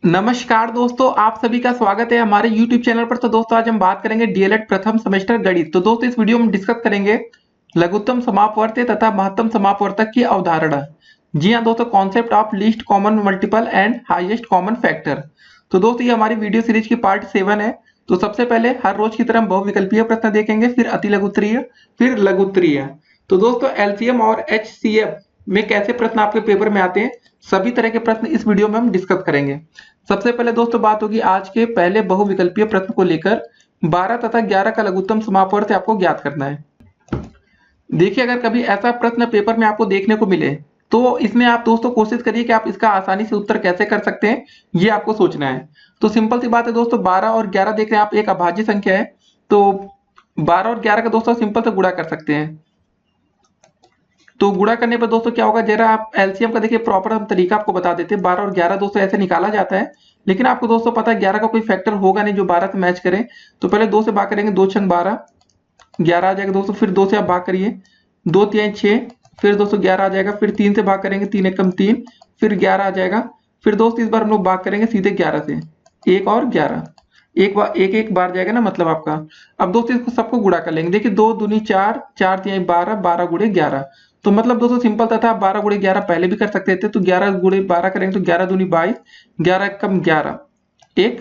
नमस्कार दोस्तों, आप सभी का स्वागत है हमारे YouTube चैनल पर। तो दोस्तों आज हम बात करेंगे डीएलएड प्रथम सेमेस्टर गणित। तो दोस्तों इस वीडियो में डिस्कस करेंगे लघुत्तम समापवर्ती तथा महत्तम समापवर्तक की अवधारणा। जी हाँ दोस्तों, concept of least common multiple and highest common factor. तो दोस्तों ये हमारी वीडियो सीरीज की पार्ट 7 है। तो सबसे पहले हर रोज की तरह हम बहुविकल्पीय प्रश्न देखेंगे, फिर अति लघुत्तरीय, फिर लघुत्तरीय। तो दोस्तों एलसीएम और एचसीएफ में कैसे प्रश्न आपके पेपर में आते हैं, सभी तरह के प्रश्न इस वीडियो में हम डिस्कस करेंगे। सबसे पहले दोस्तों बात होगी आज के पहले बहुविकल्पीय प्रश्न को लेकर। 12 तथा 11 का लघुत्तम समापवर्त आपको ज्ञात करना है। देखिए, अगर कभी ऐसा प्रश्न पेपर में आपको देखने को मिले तो इसमें आप दोस्तों कोशिश करिए कि आप इसका आसानी से उत्तर कैसे कर सकते हैं, ये आपको सोचना है। तो सिंपल सी बात है दोस्तों, 12 और 11 देख रहे हैं आप, एक अभाज्य संख्या है। तो 12 और 11 का दोस्तों सिंपल से गुणा कर सकते हैं। तो गुणा करने पर दोस्तों क्या होगा, जरा आप एलसीएम का देखिए, प्रॉपर हम तरीका आपको बता देते हैं। 12 और 11 दोस्तों ऐसे निकाला जाता है, लेकिन आपको दोस्तों पता है 11 का कोई फैक्टर होगा नहीं जो 12 से मैच करे। तो पहले 2 से भाग करेंगे, 2 छंग 12, 11 आ जाएगा दोस्तों। फिर 2 से आप भाग करिए, 2 तिहाई 6, फिर दोस्तों 11 आ जाएगा। फिर 3 से भाग करेंगे, 3 एकम 3, फिर 11 आ जाएगा। फिर दोस्तों इस बार हम लोग भाग करेंगे सीधे 11 से, 1 और 11, एक बार जाएगा ना मतलब आपका। अब दोस्तों इसको सबको गुणा कर लेंगे। देखिए 2 दूनी 4, 4 तिहाई 12, 12 गुणे 11। तो मतलब दोस्तों सिंपल था, आप 12 गुणे 11 पहले भी कर सकते थे। तो 11 गुणे 12 करेंगे तो 11 दूनी 22, 11 कम 11, 1,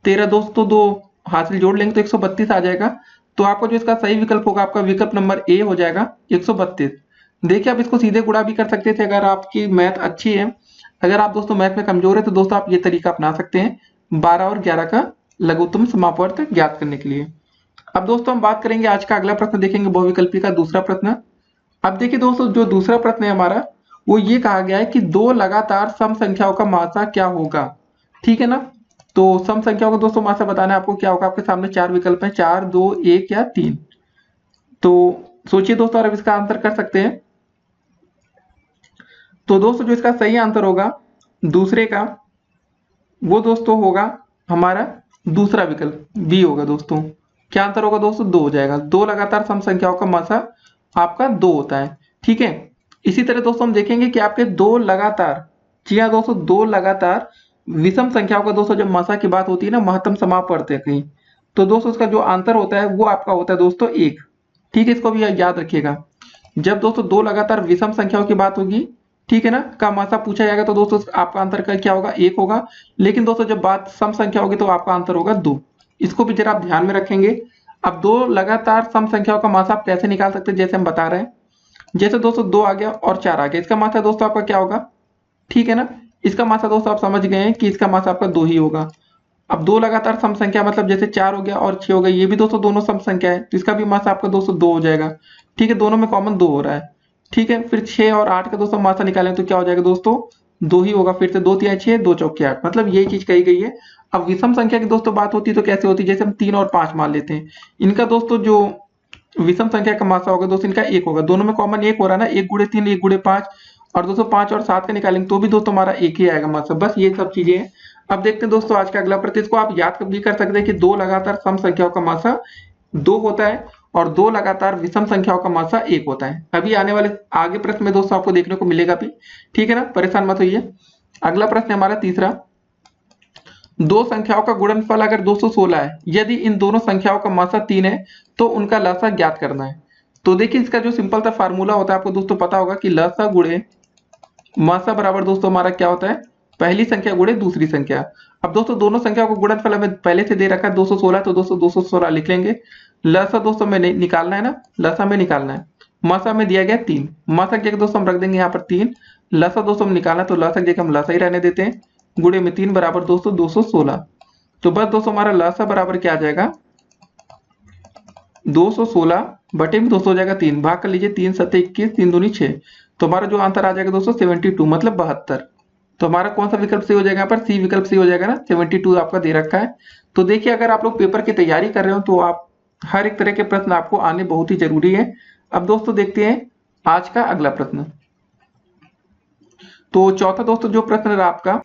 13 दोस्तों 2 हासिल जोड़ लेंगे तो 132 आ जाएगा। तो आपको जो इसका सही विकल्प होगा, आपका विकल्प नंबर ए हो जाएगा 132। देखिए आप इसको सीधे गुणा भी कर सकते थे अगर आपकी मैथ अच्छी है। अगर आप दोस्तों मैथ में कमजोर है तो दोस्तों आप ये तरीका अपना सकते हैं 12 और 11 का लघुत्तम समापवर्त ज्ञात करने के लिए। अब दोस्तों हम बात करेंगे आज का अगला प्रश्न, देखेंगे बहुविकल्पी का दूसरा प्रश्न। अब देखिए दोस्तों, जो दूसरा प्रश्न है हमारा, वो ये कहा गया है कि दो लगातार सम संख्याओं का मासा क्या होगा। ठीक है ना। तो सम संख्याओं का दोस्तों मासा बताना है आपको क्या होगा। आपके सामने 4 विकल्प हैं, 4, 2, 1 या 3। तो सोचिए दोस्तों, और अब इसका आंसर कर सकते हैं। तो दोस्तों जो इसका सही आंसर होगा दूसरे का, वो दोस्तों होगा हमारा दूसरा विकल्प बी होगा दोस्तों। क्या आंसर होगा दोस्तों, 2 हो जाएगा। दो लगातार सम संख्याओं का मासा आपका 2 होता है। ठीक है। इसी तरह दोस्तों हम देखेंगे कि आपके दो लगातार, जी हाँ दोस्तों, दो लगातार विषम संख्याओं का दोस्तों जब मासा की बात होती है ना, महत्तम समापवर्तक की, तो दोस्तों उसका जो आंसर होता है वो आपका होता है दोस्तों 1। ठीक है, इसको भी याद रखिएगा। जब दोस्तों दो लगातार विषम संख्याओं की बात होगी, ठीक है ना, का मासा पूछा जाएगा तो दोस्तों आपका आंसर का क्या होगा, 1 होगा। लेकिन दोस्तों जब बात सम संख्या होगी तो आपका आंसर होगा 2। इसको भी जरा आप ध्यान में रखेंगे। अब दो लगातार सम संख्याओं का मासा आप कैसे निकाल सकते हैं, जैसे हम बता रहे हैं। जैसे दोस्तों 2 आ गया और 4 आ गया, इसका मासा दोस्तों आपका क्या होगा, ठीक है ना। इसका मासा दोस्तों आप समझ गए हैं कि इसका मासा आपका 2 ही होगा। अब दो लगातार सम संख्या मतलब जैसे 4 हो गया और 6 हो गया, ये भी दोस्तों दोनों सम संख्या है, तो इसका भी मासा आपका दोस्तों 2 हो जाएगा। ठीक है, दोनों में कॉमन 2 हो रहा है। ठीक है, फिर 6 और 8 का दोस्तों मासा निकालें तो क्या हो जाएगा दोस्तों, 2 ही होगा। फिर से 2 तिहाई 6, 2 चौके 8, मतलब यही चीज कही गई है। अब विषम संख्या की दोस्तों बात होती है तो कैसे होती है, जैसे हम 3 और 5 मान लेते हैं। इनका दोस्तों जो विषम संख्या का मासा होगा दोस्तों, इनका 1 होगा। दोनों में कॉमन 1 हो रहा है ना, 1 गुणे 3, 1 गुणे 5, और दोस्तों 5 और 7 का निकालेंगे तो भी दोस्तों हमारा 1 ही आएगा मासा। बस ये सब चीजें हैं। अब देखते हैं दोस्तों आज का अगला प्रश्न। इसको आप याद भी कर सकते हैं कि दो लगातार सम संख्याओं का मासा 2 होता है और दो लगातार विषम संख्याओं का मासा 1 होता है। अभी आने वाले आगे प्रश्न में दोस्तों आपको देखने को मिलेगा भी। ठीक है ना, परेशान मत होइए। अगला प्रश्न है हमारा तीसरा। दो संख्याओं का गुणनफल अगर 216 है, यदि इन दोनों संख्याओं का मासा 3 है तो उनका लसा ज्ञात करना है। तो देखिए इसका जो सिंपल सा फार्मूला होता है, आपको दोस्तों पता होगा कि लसा गुणे मासा बराबर दोस्तों हमारा क्या होता है, पहली संख्या गुणे दूसरी संख्या। अब दोस्तों दोनों संख्या को गुणनफल हमें पहले से दे रखा है 216, तो दोस्तों 216 लिख लेंगे। लसा दोस्तों में निकालना है ना, लसा में निकालना है। मासा में दिया गया 3, मासा की जगह दोस्तों हम रख देंगे यहाँ पर 3। लसा दोस्तों हम निकालना है तो लसा की जगह हम लसा ही रहने देते हैं। गुणे में 3 बराबर दोस्तों 216। तो बस दोस्तों हमारा लसा बराबर क्या आ जाएगा, 216 बटे में 200 हो जाएगा 3, भाग कर लीजिए, 3 सत्ते 21, 3 दूनी 6। तो हमारा जो आंसर आ जाएगा दोस्तों 72, मतलब 72। तो हमारा कौन सा विकल्प सही हो जाएगा, यहाँ पर सी विकल्प सही हो जाएगा ना, 72 आपका दे रखा है। तो देखिए अगर आप लोग पेपर की तैयारी कर रहे हो तो आप हर एक तरह के प्रश्न आपको आने बहुत ही जरूरी है। अब दोस्तों देखते हैं आज का अगला प्रश्न। तो चौथा दोस्तों जो प्रश्न है आपका,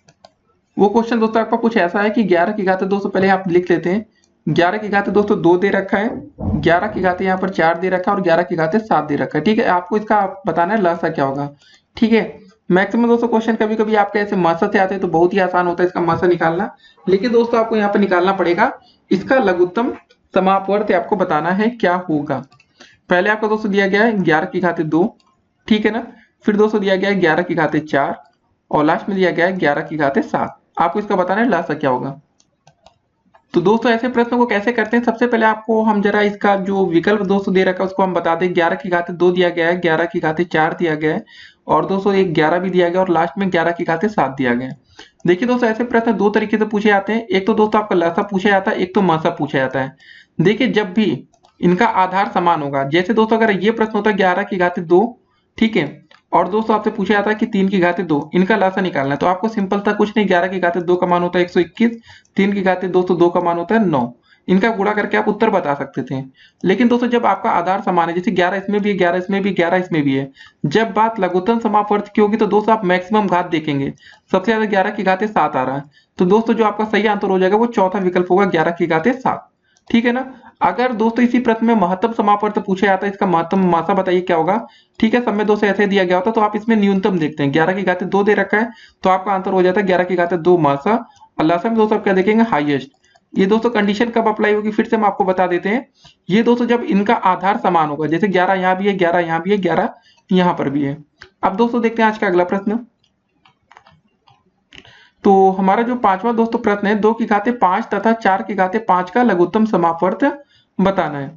वो क्वेश्चन दोस्तों आपका कुछ ऐसा है कि 11 की घात दोस्तों पहले आप लिख लेते हैं। 11 की घात दोस्तों 2 दे रखा है, 11 की घात यहाँ पर 4 दे रखा है और 11 की घात 7 दे रखा है। ठीक है, आपको इसका बताना है लसा क्या होगा। ठीक है, मैक्सिमम दोस्तों क्वेश्चन कभी कभी आपके ऐसे मासा से आते हैं तो बहुत ही आसान होता है इसका मासा निकालना, लेकिन दोस्तों आपको यहाँ पर निकालना पड़ेगा इसका लघुत्तम समापवर्त आपको बताना है क्या होगा। पहले आपको दोस्तों दिया गया है 11 की घाते 2, ठीक है ना। फिर दोस्तों दिया गया है 11 की घाते 4 और लास्ट में दिया गया है 11 की घाते 7। आपको इसका बताना है लासा क्या होगा। तो दोस्तों ऐसे प्रश्नों को कैसे करते हैं, सबसे पहले आपको हम जरा इसका जो विकल्प दोस्तों दे रखा है उसको हम बता दें। 11 की घाते 2 दिया गया है, 11 की घाते 4 दिया गया है और दोस्तों एक 11 भी दिया गया और लास्ट में 11 की घाते 7 दिया गया है। देखिए दोस्तों ऐसे प्रश्न दो तरीके से पूछे जाते हैं, एक तो दोस्तों आपका लासा पूछा जाता है, एक तो मासा पूछा जाता है। देखिए जब भी इनका आधार समान होगा, जैसे दोस्तों अगर ये प्रश्न होता है 11 की घाते 2, ठीक है, और दोस्तों आपसे पूछा जाता है कि 3 की घाते 2, इनका लासा निकालना है, तो आपको सिंपल था कुछ नहीं, 11 की घाते 2 का मान होता है 121, 3 की घाते दोस्तों 2 का मान होता है 9, इनका गुणा करके आप उत्तर बता सकते थे। लेकिन दोस्तों जब आपका आधार समान है, जैसे 11 इसमें भी है, 11 इसमें भी, 11 इसमें भी है, जब बात लघुत्तम समापवर्त की होगी तो दोस्तों आप मैक्सिमम घात देखेंगे, सबसे ज्यादा 11 की घाते 7 आ रहा है, तो दोस्तों जो आपका सही आंसर हो जाएगा वो चौथा विकल्प होगा 11 की घाते 7, ठीक है ना। अगर दोस्तों इसी प्रश्न में महत्तम समापवर्त पूछा जाता है, इसका महत्तम मासा बताइए क्या होगा, ठीक है, सब में 2 से ऐसे दिया गया होता तो आप इसमें न्यूनतम देखते हैं, 11 की घाते 2 दे रखा है तो आपका आंसर हो जाता है 11 की घाते 2 मासा, और लासा में दोस्तों आप क्या देखेंगे हाईएस्ट। ये दोस्तों कंडीशन कब अप्लाई होगी फिर से हम आपको बता देते हैं, ये दोस्तों जब इनका आधार समान होगा, जैसे 11 यहाँ भी है, 11 यहाँ भी है, 11 यहाँ पर भी है। अब दोस्तों देखते हैं आज का अगला प्रश्न। तो हमारा जो पांचवा दोस्तों प्रश्न है, 2 की घाते 5 तथा 4 की घाते 5 का लघुत्तम समापवर्त बताना है।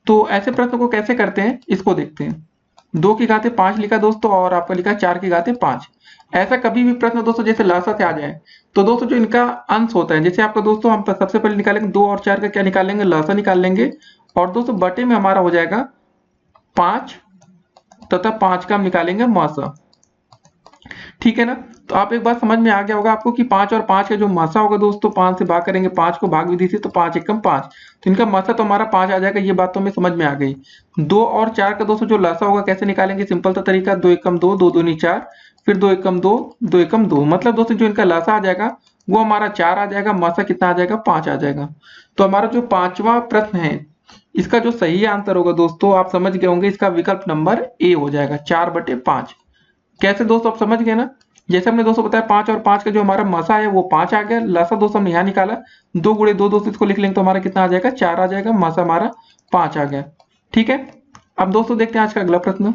तो ऐसे प्रश्न को कैसे करते हैं इसको देखते हैं। 2 की घाते 5 लिखा दोस्तों और आपका लिखा 4 की घाते 5। ऐसा कभी भी प्रश्न दोस्तों जैसे लासा से आ जाए तो दोस्तों जो इनका अंश होता है, जैसे आपका दोस्तों हम सबसे पहले निकालेंगे 2 और 4 का क्या निकाल लेंगे, लासा निकाल लेंगे, और दोस्तों बटे में हमारा हो जाएगा 5 तथा 5 का हम निकालेंगे मासा, ठीक है ना। तो आप एक बात समझ में आ गया होगा आपको कि 5 और 5 का जो मासा होगा दोस्तों, 5 से भाग करेंगे, 5 को भाग विधि से, तो 5 एकम 5, तो इनका मासा तो हमारा 5 आ जाएगा, ये बात तो हमें समझ में आ गई। 2 और 4 का दोस्तों जो लासा होगा कैसे निकालेंगे, सिंपल सा तरीका, 2 एकम 2, 2 दूनी 4, फिर 2 एकम 2, 2 एकम 2, मतलब दोस्तों जो इनका लासा आ जाएगा वो हमारा 4 आ जाएगा, मासा कितना आ जाएगा 5 आ जाएगा। तो हमारा जो पांचवा प्रश्न है इसका जो सही आंसर होगा दोस्तों आप समझ गए होंगे, इसका विकल्प नंबर ए हो जाएगा, 4/5। कैसे दोस्तों आप समझ गए ना, जैसे हमने दोस्तों बताया 5 और 5 का जो हमारा मासा है वो 5 आ गया, लासा दोस्तों हमने यहाँ निकाला, 2 गुणे 2 दोस्तों इसको लिख लेंगे तो हमारा कितना आ जाएगा 4 आ जाएगा, मासा हमारा 5 आ गया, ठीक है। अब दोस्तों देखते हैं आज का अगला प्रश्न।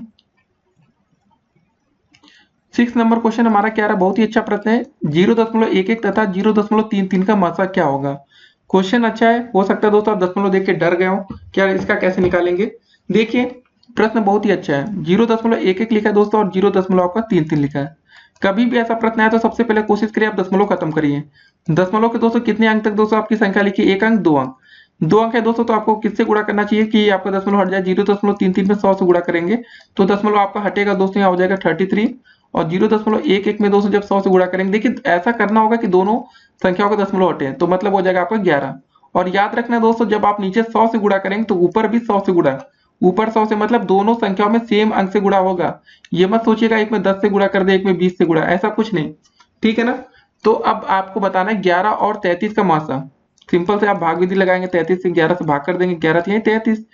6 नंबर क्वेश्चन हमारा क्या रहा, बहुत ही अच्छा प्रश्न है, 0.11 तथा 0.33 का मासा क्या होगा। क्वेश्चन अच्छा है, हो सकता है दोस्तों आप दशमलव देख के डर गए हो, क्या इसका कैसे निकालेंगे। देखिए प्रश्न बहुत ही अच्छा है, 0.11 लिखा है दोस्तों और 0.33 लिखा है। कभी भी ऐसा प्रश्न आए तो सबसे पहले कोशिश करिए आप दशमलव खत्म करिए। दशमलव के दोस्तों कितने अंक तक दोस्तों आपकी संख्या लिखिए, 1 अंक, 2 अंक, 2 अंक है दोस्तों, तो आपको किससे गुणा करना चाहिए कि आपका दशमलव हट जाए, 0.33 में 100 से गुणा करेंगे तो दशमलव आपका हटेगा दोस्तों, यहाँ हो जाएगा 33, और 0.11 में दोस्तों जब 100 से गुणा करेंगे, देखिए ऐसा करना होगा कि दोनों संख्याओं का दशमलव हटे, तो मतलब हो जाएगा आपका 11। और याद रखना दोस्तों जब आप नीचे 100 से गुणा करेंगे तो ऊपर भी 100 से गुणा, ऊपर 100 से मतलब दोनों संख्याओं में सेम अंक से गुणा होगा, ये मत सोचिएगा एक में 10 से गुणा कर दे, एक में 20 से गुणा, ऐसा कुछ नहीं, ठीक है ना। तो अब आपको बताना है 11 और 33 का मासा, सिंपल से आप भाग विधि लगाएंगे, 33 से 11 से भाग कर देंगे, 11 से 33,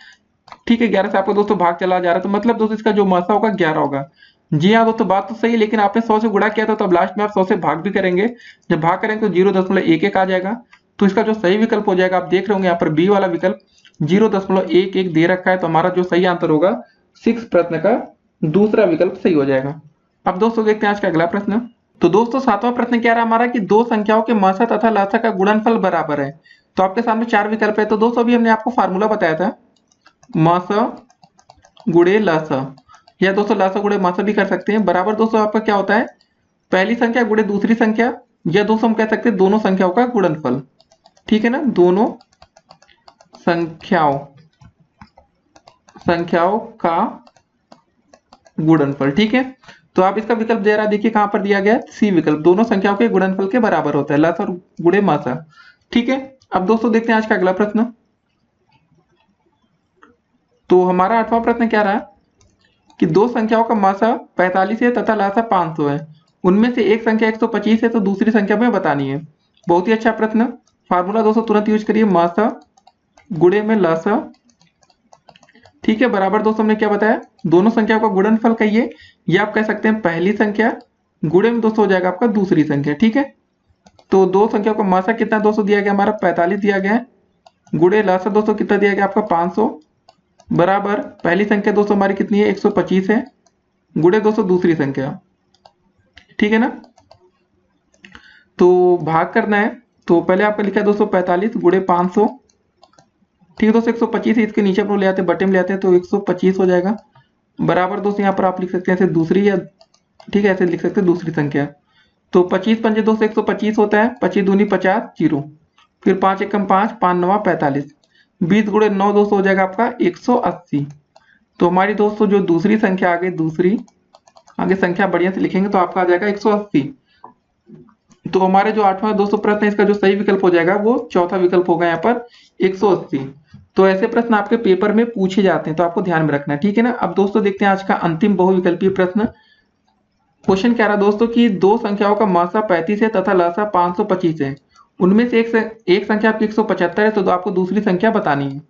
ठीक है, 11 से आपको दोस्तों भाग चला जा रहा है, तो मतलब दोस्तों इसका जो मासा होगा 11 होगा। जी हाँ दोस्तों बात तो सही है, लेकिन आपने 100 से गुणा किया था तो अब लास्ट में आप 100 से भाग भी करेंगे, जब भाग करेंगे तो 0.11 आ जाएगा, तो इसका जो सही विकल्प हो जाएगा आप देख रहे होंगे यहाँ पर बी वाला विकल्प 0.11 दे रखा है, तो हमारा जो सही आंसर होगा 6 प्रश्न का दूसरा विकल्प सही हो जाएगा। अब दोस्तों देखते हैं आज का अगला प्रश्न। तो दोस्तों 7वां प्रश्न क्या रहा हमारा कि दो संख्याओं के मासा तथा लासा का गुणनफल बराबर है। तो आपके सामने 4 विकल्प है, तो दोस्तों अभी हमने आपको फार्मूला बताया था, मासा गुणे लासा, या दोस्तों लासा गुणे मासा भी कर सकते हैं, बराबर दोस्तों आपका क्या होता है पहली संख्या गुणे दूसरी संख्या, या दोस्तों हम कह सकते हैं दोनों संख्याओं का गुणनफल, ठीक है ना, दोनों संख्याओं का गुणनफल, ठीक है। तो आप इसका विकल्प दे रहा देखिए कहां पर दिया गया है, सी विकल्प, दोनों संख्याओं के गुणनफल के बराबर होता है, लासा और गुणे मासा, ठीक है। अब दोस्तों देखते हैं आज का अगला प्रश्न। तो हमारा 8वां प्रश्न क्या रहा कि दो संख्याओं का मासा 45 है तथा लासा 500 है, उनमें से एक संख्या 125 है तो दूसरी संख्या में बतानी है। बहुत ही अच्छा प्रश्न, फार्मूला दोस्तों तुरंत यूज करिए, मासा गुणे में लासा, ठीक है, बराबर दोस्तों हमने क्या बताया दोनों संख्याओं का गुणनफल कहिए, या आप कह सकते हैं पहली संख्या गुणे में दोस्तों हो जाएगा आपका दूसरी संख्या। ठीक है, तो दो संख्या का मासा कितना दोस्तों दिया गया हमारा 45 दिया गया है, गुणे लासा दोस्तों कितना दिया गया आपका 500, बराबर पहली संख्या दोस्तों हमारी कितनी है 125 है, गुणे दोस्तों दूसरी संख्या। ठीक है ना, तो भाग करना है। तो पहले आपका लिखा है दोस्तों 45 गुणे 500। ठीक है दोस्तों, 125 है, इसके नीचे हम ले आते हैं, बटे में ले आते हैं, तो 125 हो जाएगा, बराबर दोस्तों यहाँ पर आप लिख सकते हैं ऐसे दूसरी, या ठीक है ऐसे लिख सकते हैं दूसरी संख्या। तो 25 पंजे दोस्तों 125 होता है, 25 दूनी 50 जीरो, फिर 5 एकम 5, 5 नवा 45, 20 गुणे 9 दोस्तों हो जाएगा आपका 180। तो हमारी दोस्तों जो दूसरी संख्या आगे, दूसरी आगे संख्या बढ़िया से लिखेंगे तो आपका आ जाएगा 180। तो हमारे जो 8वां दोस्तों प्रश्न है, इसका जो सही विकल्प हो जाएगा वो चौथा विकल्प होगा यहाँ पर 180। तो ऐसे प्रश्न आपके पेपर में पूछे जाते हैं, तो आपको ध्यान में रखना है। ठीक है ना, अब दोस्तों देखते हैं आज का अंतिम बहुविकल्पीय प्रश्न। क्वेश्चन कह रहा है दोस्तों कि दो संख्याओं का मासा 35 है तथा लासा 525 है, उनमें से एक संख्या आपकी 175 है, तो आपको दूसरी संख्या बतानी है।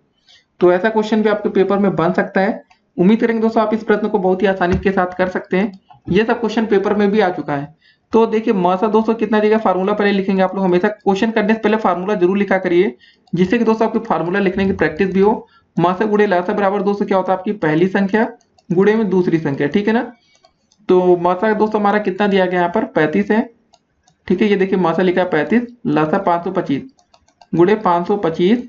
तो ऐसा क्वेश्चन भी आपके पेपर में बन सकता है। उम्मीद करेंगे दोस्तों आप इस प्रश्न को बहुत ही आसानी के साथ कर सकते हैं। ये सब क्वेश्चन पेपर में भी आ चुका है। तो देखिए मासा दोस्तों कितना देगा, फार्मूला पहले लिखेंगे। आप लोग हमेशा क्वेश्चन करने से पहले फार्मूला जरूर लिखा करिए, जिससे कि दोस्तों आपकी फार्मूला लिखने की प्रैक्टिस भी हो। मासा गुणे लासा बराबर दोस्तों क्या होता है, आपकी पहली संख्या गुणे में दूसरी संख्या। ठीक है ना, तो मासा दोस्तों हमारा कितना दिया गया यहाँ पर 35 है। ठीक है, ये देखिए मासा लिखा है 35, लासा 525 गुणे 525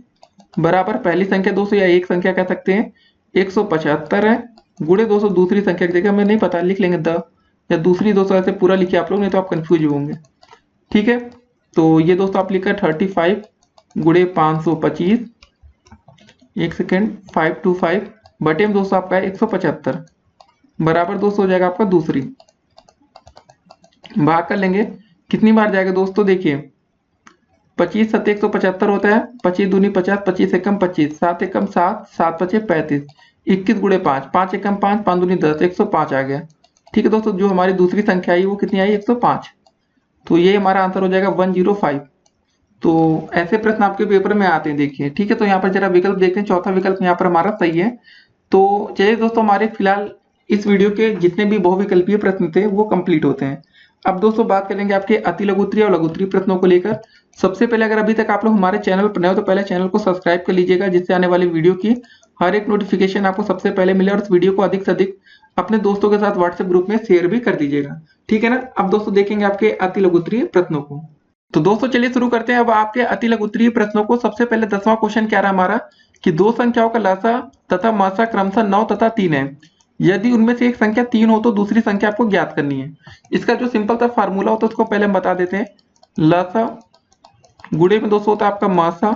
बराबर पहली संख्या दोस्तों या एक संख्या कह सकते हैं 175 है, गुणे दोस्तों दूसरी संख्या की जगह हमें नहीं पता लिख लेंगे द, या दूसरी दोस्तों ऐसे पूरा लिखिए आप लोग, नहीं तो आप कंफ्यूज होंगे। ठीक है, तो ये दोस्तों आप लिखा 35 गुणे 525, एक सेकेंड 525 बटे में दोस्तों आपका 175 बराबर दोस्तों हो जाएगा आपका दूसरी। भाग कर लेंगे, कितनी बार जाएगा दोस्तों, देखिए 25 सत्ते 175 होता है, 25 दूनी 50, 25 एकम 25, 7 एकम 7, 7 पचे 35, 21 गुणे 5, 5 एकम 5, 5 दूनी 10, 105 आ गया। ठीक है दोस्तों, जो हमारी दूसरी संख्या आई वो कितनी आई 105। तो ये हमारा आंसर हो जाएगा 105। तो ऐसे प्रश्न आपके पेपर में आते हैं देखिए। ठीक है, तो यहाँ पर जरा विकल्प देखते हैं, चौथा विकल्प यहाँ पर हमारा सही है। तो चलिए दोस्तों, हमारे फिलहाल इस वीडियो के जितने भी बहुविकल्पीय प्रश्न थे वो कंप्लीट होते हैं। अब दोस्तों बात करेंगे आपके अति लघुत्तरीय और लघुत्तरीय प्रश्नों को लेकर। सबसे पहले अगर अभी तक आप लोग हमारे चैनल पर नए हो तो पहले चैनल को सब्सक्राइब कर लीजिएगा, जिससे आने वाली वीडियो की हर एक नोटिफिकेशन आपको सबसे पहले मिले, और इस वीडियो को अधिक से अधिक अपने दोस्तों के साथ व्हाट्सएप ग्रुप में शेयर भी कर दीजिएगा। ठीक है ना, अब दोस्तों देखेंगे आपके अति लघुत्तरीय प्रश्नों को। तो दोस्तों चलिए शुरू करते हैं अब आपके अति लघुत्तरीय प्रश्नों को। सबसे पहले 10वां क्वेश्चन क्या रहा हमारा, कि दो संख्याओं का लासा तथा मासा क्रमशः 9 तथा 3 है, यदि उनमें से एक संख्या 3 हो तो दूसरी संख्या आपको ज्ञात करनी है। इसका जो सिंपल सा फार्मूला होता है उसको पहले हम बता देते हैं। लासा गुणे में दोस्तों होता है आपका मासा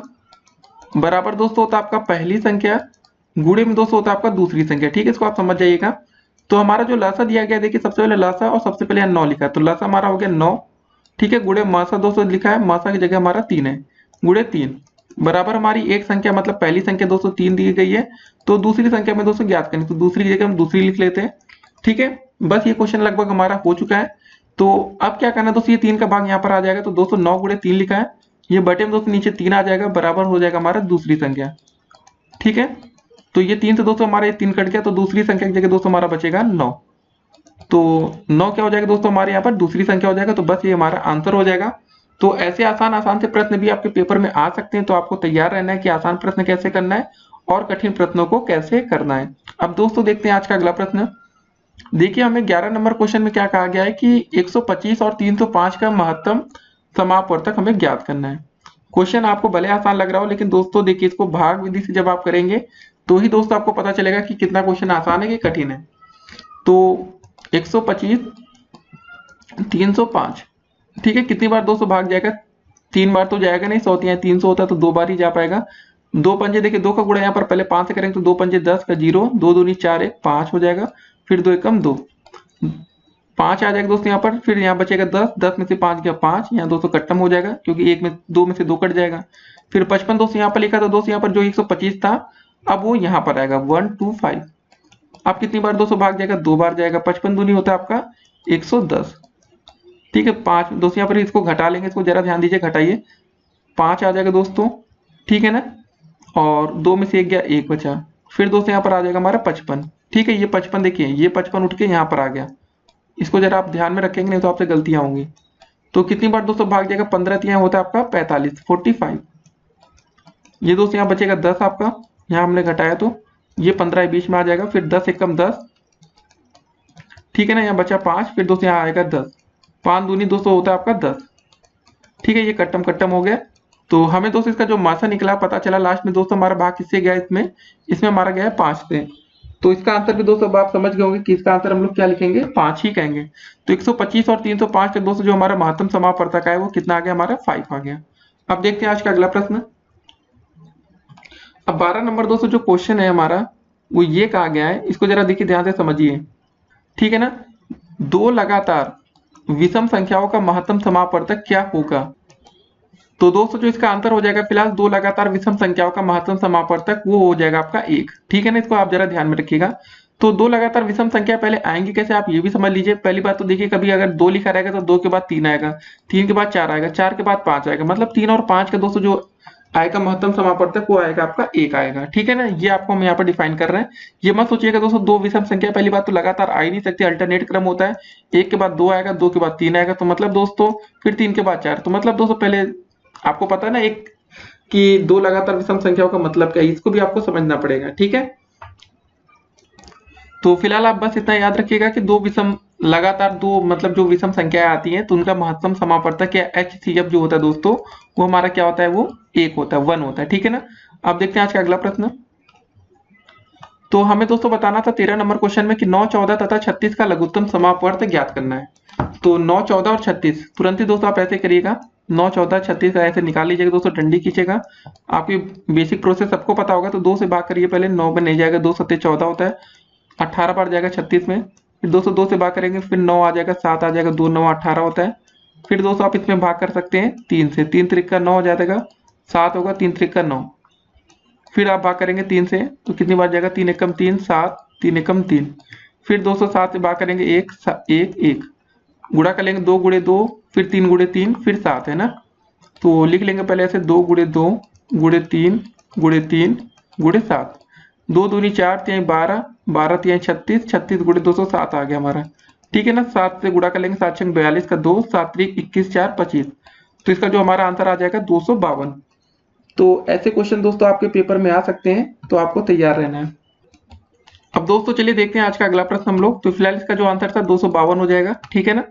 बराबर दोस्तों होता है आपका पहली संख्या, गुणे में दोस्तों होता है आपका दूसरी संख्या। ठीक है, इसको आप समझ जाइएगा। तो हमारा जो लासा दिया गया, देखिए सबसे पहले लासा और सबसे पहले 9 लिखा है, तो लासा हमारा हो गया 9। ठीक है, गुणे मासा दोस्तों लिखा है, मासा की जगह हमारा 3 है, गुणे 3 बराबर हमारी एक संख्या मतलब पहली संख्या दोस्तों 3 दी गई है, तो दूसरी संख्या में दोस्तों ज्ञात करनी, तो दूसरी की जगह हम दूसरी लिख लेते हैं। ठीक है, बस ये क्वेश्चन लगभग हमारा हो चुका है। तो अब क्या करना है दोस्तों, ये 3 का भाग यहाँ पर आ जाएगा, तो दोस्तों 9 गुणे 3 लिखा है, ये बटे में दोस्तों नीचे 3 आ जाएगा, बराबर हो जाएगा हमारा दूसरी संख्या। ठीक है, तो ये 3 से दोस्तों हमारे 3 कट गया, तो दूसरी संख्या की जगह दोस्तों हमारा बचेगा 9। तो 9 क्या हो जाएगा दोस्तों हमारे यहाँ पर दूसरी संख्या हो जाएगा, तो बस ये हमारा आंसर हो जाएगा। तो ऐसे आसान से प्रश्न भी आपके पेपर में आ सकते हैं, तो आपको तैयार रहना है कि आसान प्रश्न कैसे करना है और कठिन प्रश्नों को कैसे करना है। अब दोस्तों देखते हैं आज का अगला प्रश्न। देखिए हमें 11 नंबर क्वेश्चन में क्या कहा गया है कि 125 और 305 का महत्तम समापवर्तक हमें ज्ञात करना है। क्वेश्चन आपको भले आसान लग रहा हो, लेकिन दोस्तों देखिए इसको भाग विधि से जब आप करेंगे तो ही दोस्तों आपको पता चलेगा कि कितना क्वेश्चन आसान है कि कठिन है। तो 125 305, ठीक है, कितनी बार दोस्तों भाग जाएगा, 3 बार तो जाएगा नहीं, 100 या 300 होता है तो 2 बार ही जा पाएगा। 2 पंजे देखिए 2 का गुणा यहाँ पर पहले 5 से करेंगे तो 2 पंजे 10 का 0, 2 दूनी 4 1 5 हो जाएगा, फिर 2 एकम 2 5 आ जाएगा दोस्तों यहाँ पर, फिर यहाँ बचेगा 10, 10 में से 5 गया 5, यहाँ दोस्तों खत्म हो जाएगा क्योंकि 1 में 2 में से 2 कट जाएगा। फिर 55 दोस्तों यहाँ पर लिखा था दोस्तों, यहाँ पर जो 125 था अब वो यहाँ पर आएगा 125। अब कितनी बार दोस्तों भाग जाएगा, 2 बार जाएगा, 55 दूनी होता है आपका 110। ठीक है, 5 दोस्तों यहाँ पर इसको घटा लेंगे, इसको जरा ध्यान दीजिए, घटाइए 5 आ जाएगा दोस्तों, ठीक है ना, और 2 में से 1 गया 1 बचा, फिर दोस्तों यहाँ पर आ जाएगा हमारा 55। ठीक है, ये 55 देखिए, ये 55 उठ के यहाँ पर आ गया, इसको जरा आप ध्यान में रखेंगे, नहीं तो आपसे गलतियां होंगी। तो कितनी बार दोस्तों भाग जाएगा, 15 तिहाई होता है आपका 45, 45। ये दोस्तों यहाँ बचेगा 10 आपका, यहाँ हमने घटाया तो ये 15 बीच में आ जाएगा, फिर 10 एकम 10, ठीक है ना, यहाँ बचा 5, फिर दोस्तों यहाँ आएगा 10, 5 दूनी दोस्तों होता है आपका 10, ठीक है। ये कट्टम कट्टम हो गया। तो हमें दोस्तों इसका जो मासा निकला पता चला लास्ट में दोस्तों हमारा भाग किससे गया, इसमें हमारा गया है 5 से। तो इसका आंसर भी दोस्तों अब आप समझ गए होंगे कि इसका आंसर हम लोग क्या लिखेंगे, 5 ही कहेंगे। तो 125 और 305 का दोस्तों जो हमारा महत्तम समापवर्तक है वो कितना आ गया, हमारा 5 आ गया। अब देखते हैं आज का अगला प्रश्न। अब 12 नंबर दोस्तों जो क्वेश्चन है हमारा वो ये कहा गया है, इसको जरा देखिए ध्यान से समझिए, ठीक है ना। दो लगातार विषम संख्याओं का महत्तम समापवर्तक क्या होगा। तो दोस्तों जो इसका आंसर हो जाएगा फिलहाल दो लगातार विषम संख्याओं का महत्तम समापवर्तक वो हो जाएगा आपका 1, ठीक है ना। इसको आप जरा ध्यान में रखिएगा। तो दो लगातार विषम संख्या पहले आएंगी कैसे, आप ये भी समझ लीजिए। पहली बात तो देखिए, कभी अगर 2 लिखा रहेगा तो 2 के बाद 3 आएगा, 3 के बाद 4 आएगा, 4 के बाद 5 आएगा, मतलब 3 और 5 का दोस्तों जो आएगा महत्तम समापवर्तक वो आएगा आपका 1 आएगा, ठीक है ना। ये आपको हम यहाँ पर डिफाइन कर रहे हैं। ये मत सोचिएगा दोस्तों दो विषम संख्या पहली बात तो लगातार आ ही नहीं सकती, अल्टरनेट क्रम होता है। 1 के बाद 2 आएगा, 2 के बाद 3 आएगा, तो मतलब दोस्तों फिर 3 के बाद 4, तो मतलब दोस्तों पहले आपको पता है ना एक कि दो लगातार विषम संख्याओं का मतलब क्या है, इसको भी आपको समझना पड़ेगा, ठीक है। तो फिलहाल आप बस इतना याद रखिएगा कि दो विषम लगातार दो मतलब जो विषम संख्याएं आती हैं तो उनका महत्तम समापवर्तक या HCF जो होता है दोस्तों वो हमारा क्या होता है, वो 1 होता है, 1 होता है, ठीक है ना। अब देखते हैं आज का अगला प्रश्न। तो हमें दोस्तों बताना था 13 नंबर क्वेश्चन में कि 9, 14 तथा 36 का लघुत्तम समापवर्तक ज्ञात करना है। तो 9, 14 और 36 तुरंत ही दोस्तों आप ऐसे करिएगा, 9, 14, 36 का ऐसे निकाल लीजिएगा दोस्तों, डंडी खींचेगा। आपकी बेसिक प्रोसेस सबको पता होगा, तो 2 से भाग करिए पहले, 9 में नहीं जाएगा, 2 सत्ते 14 होता है, 18 बार जाएगा 36 में, फिर दोस्तों 2 से भाग करेंगे, फिर 9 आ जाएगा, 7 आ जाएगा, 2 9 18 होता है। फिर दोस्तों आप इसमें भाग कर सकते हैं 3 से, 3 त्रिक 9 हो जाएगा, 7 होगा, 3 त्रिक 9। फिर आप भाग करेंगे 3 से, तो कितनी बार जाएगा, 3 एकम 3, 7, 3 एकम 3। फिर दोस्तों 7 से भाग करेंगे 1 1 1, गुणा कर लेंगे 2 गुणे 2, फिर 3 गुणे 3, फिर 7 है ना। तो लिख लेंगे पहले ऐसे 2 गुणे 2 गुणे 3 गुणे 3 गुणे 7, 2 दूनी 4 तिहाई 12, 12 तिहाई 36, 36 गुणे 207 आ गया हमारा, ठीक है ना। 7 से गुणा कर लेंगे, 7 छंग 42 का 2, 7 त्रिक 21, 4 25, तो इसका जो हमारा आंसर आ जाएगा 252। तो ऐसे क्वेश्चन दोस्तों आपके पेपर में आ सकते हैं, तो आपको तैयार रहना है। अब दोस्तों चलिए देखते हैं आज का अगला प्रश्न हम लोग। तो फिलहाल इसका जो आंसर था 252 हो जाएगा, ठीक है ना।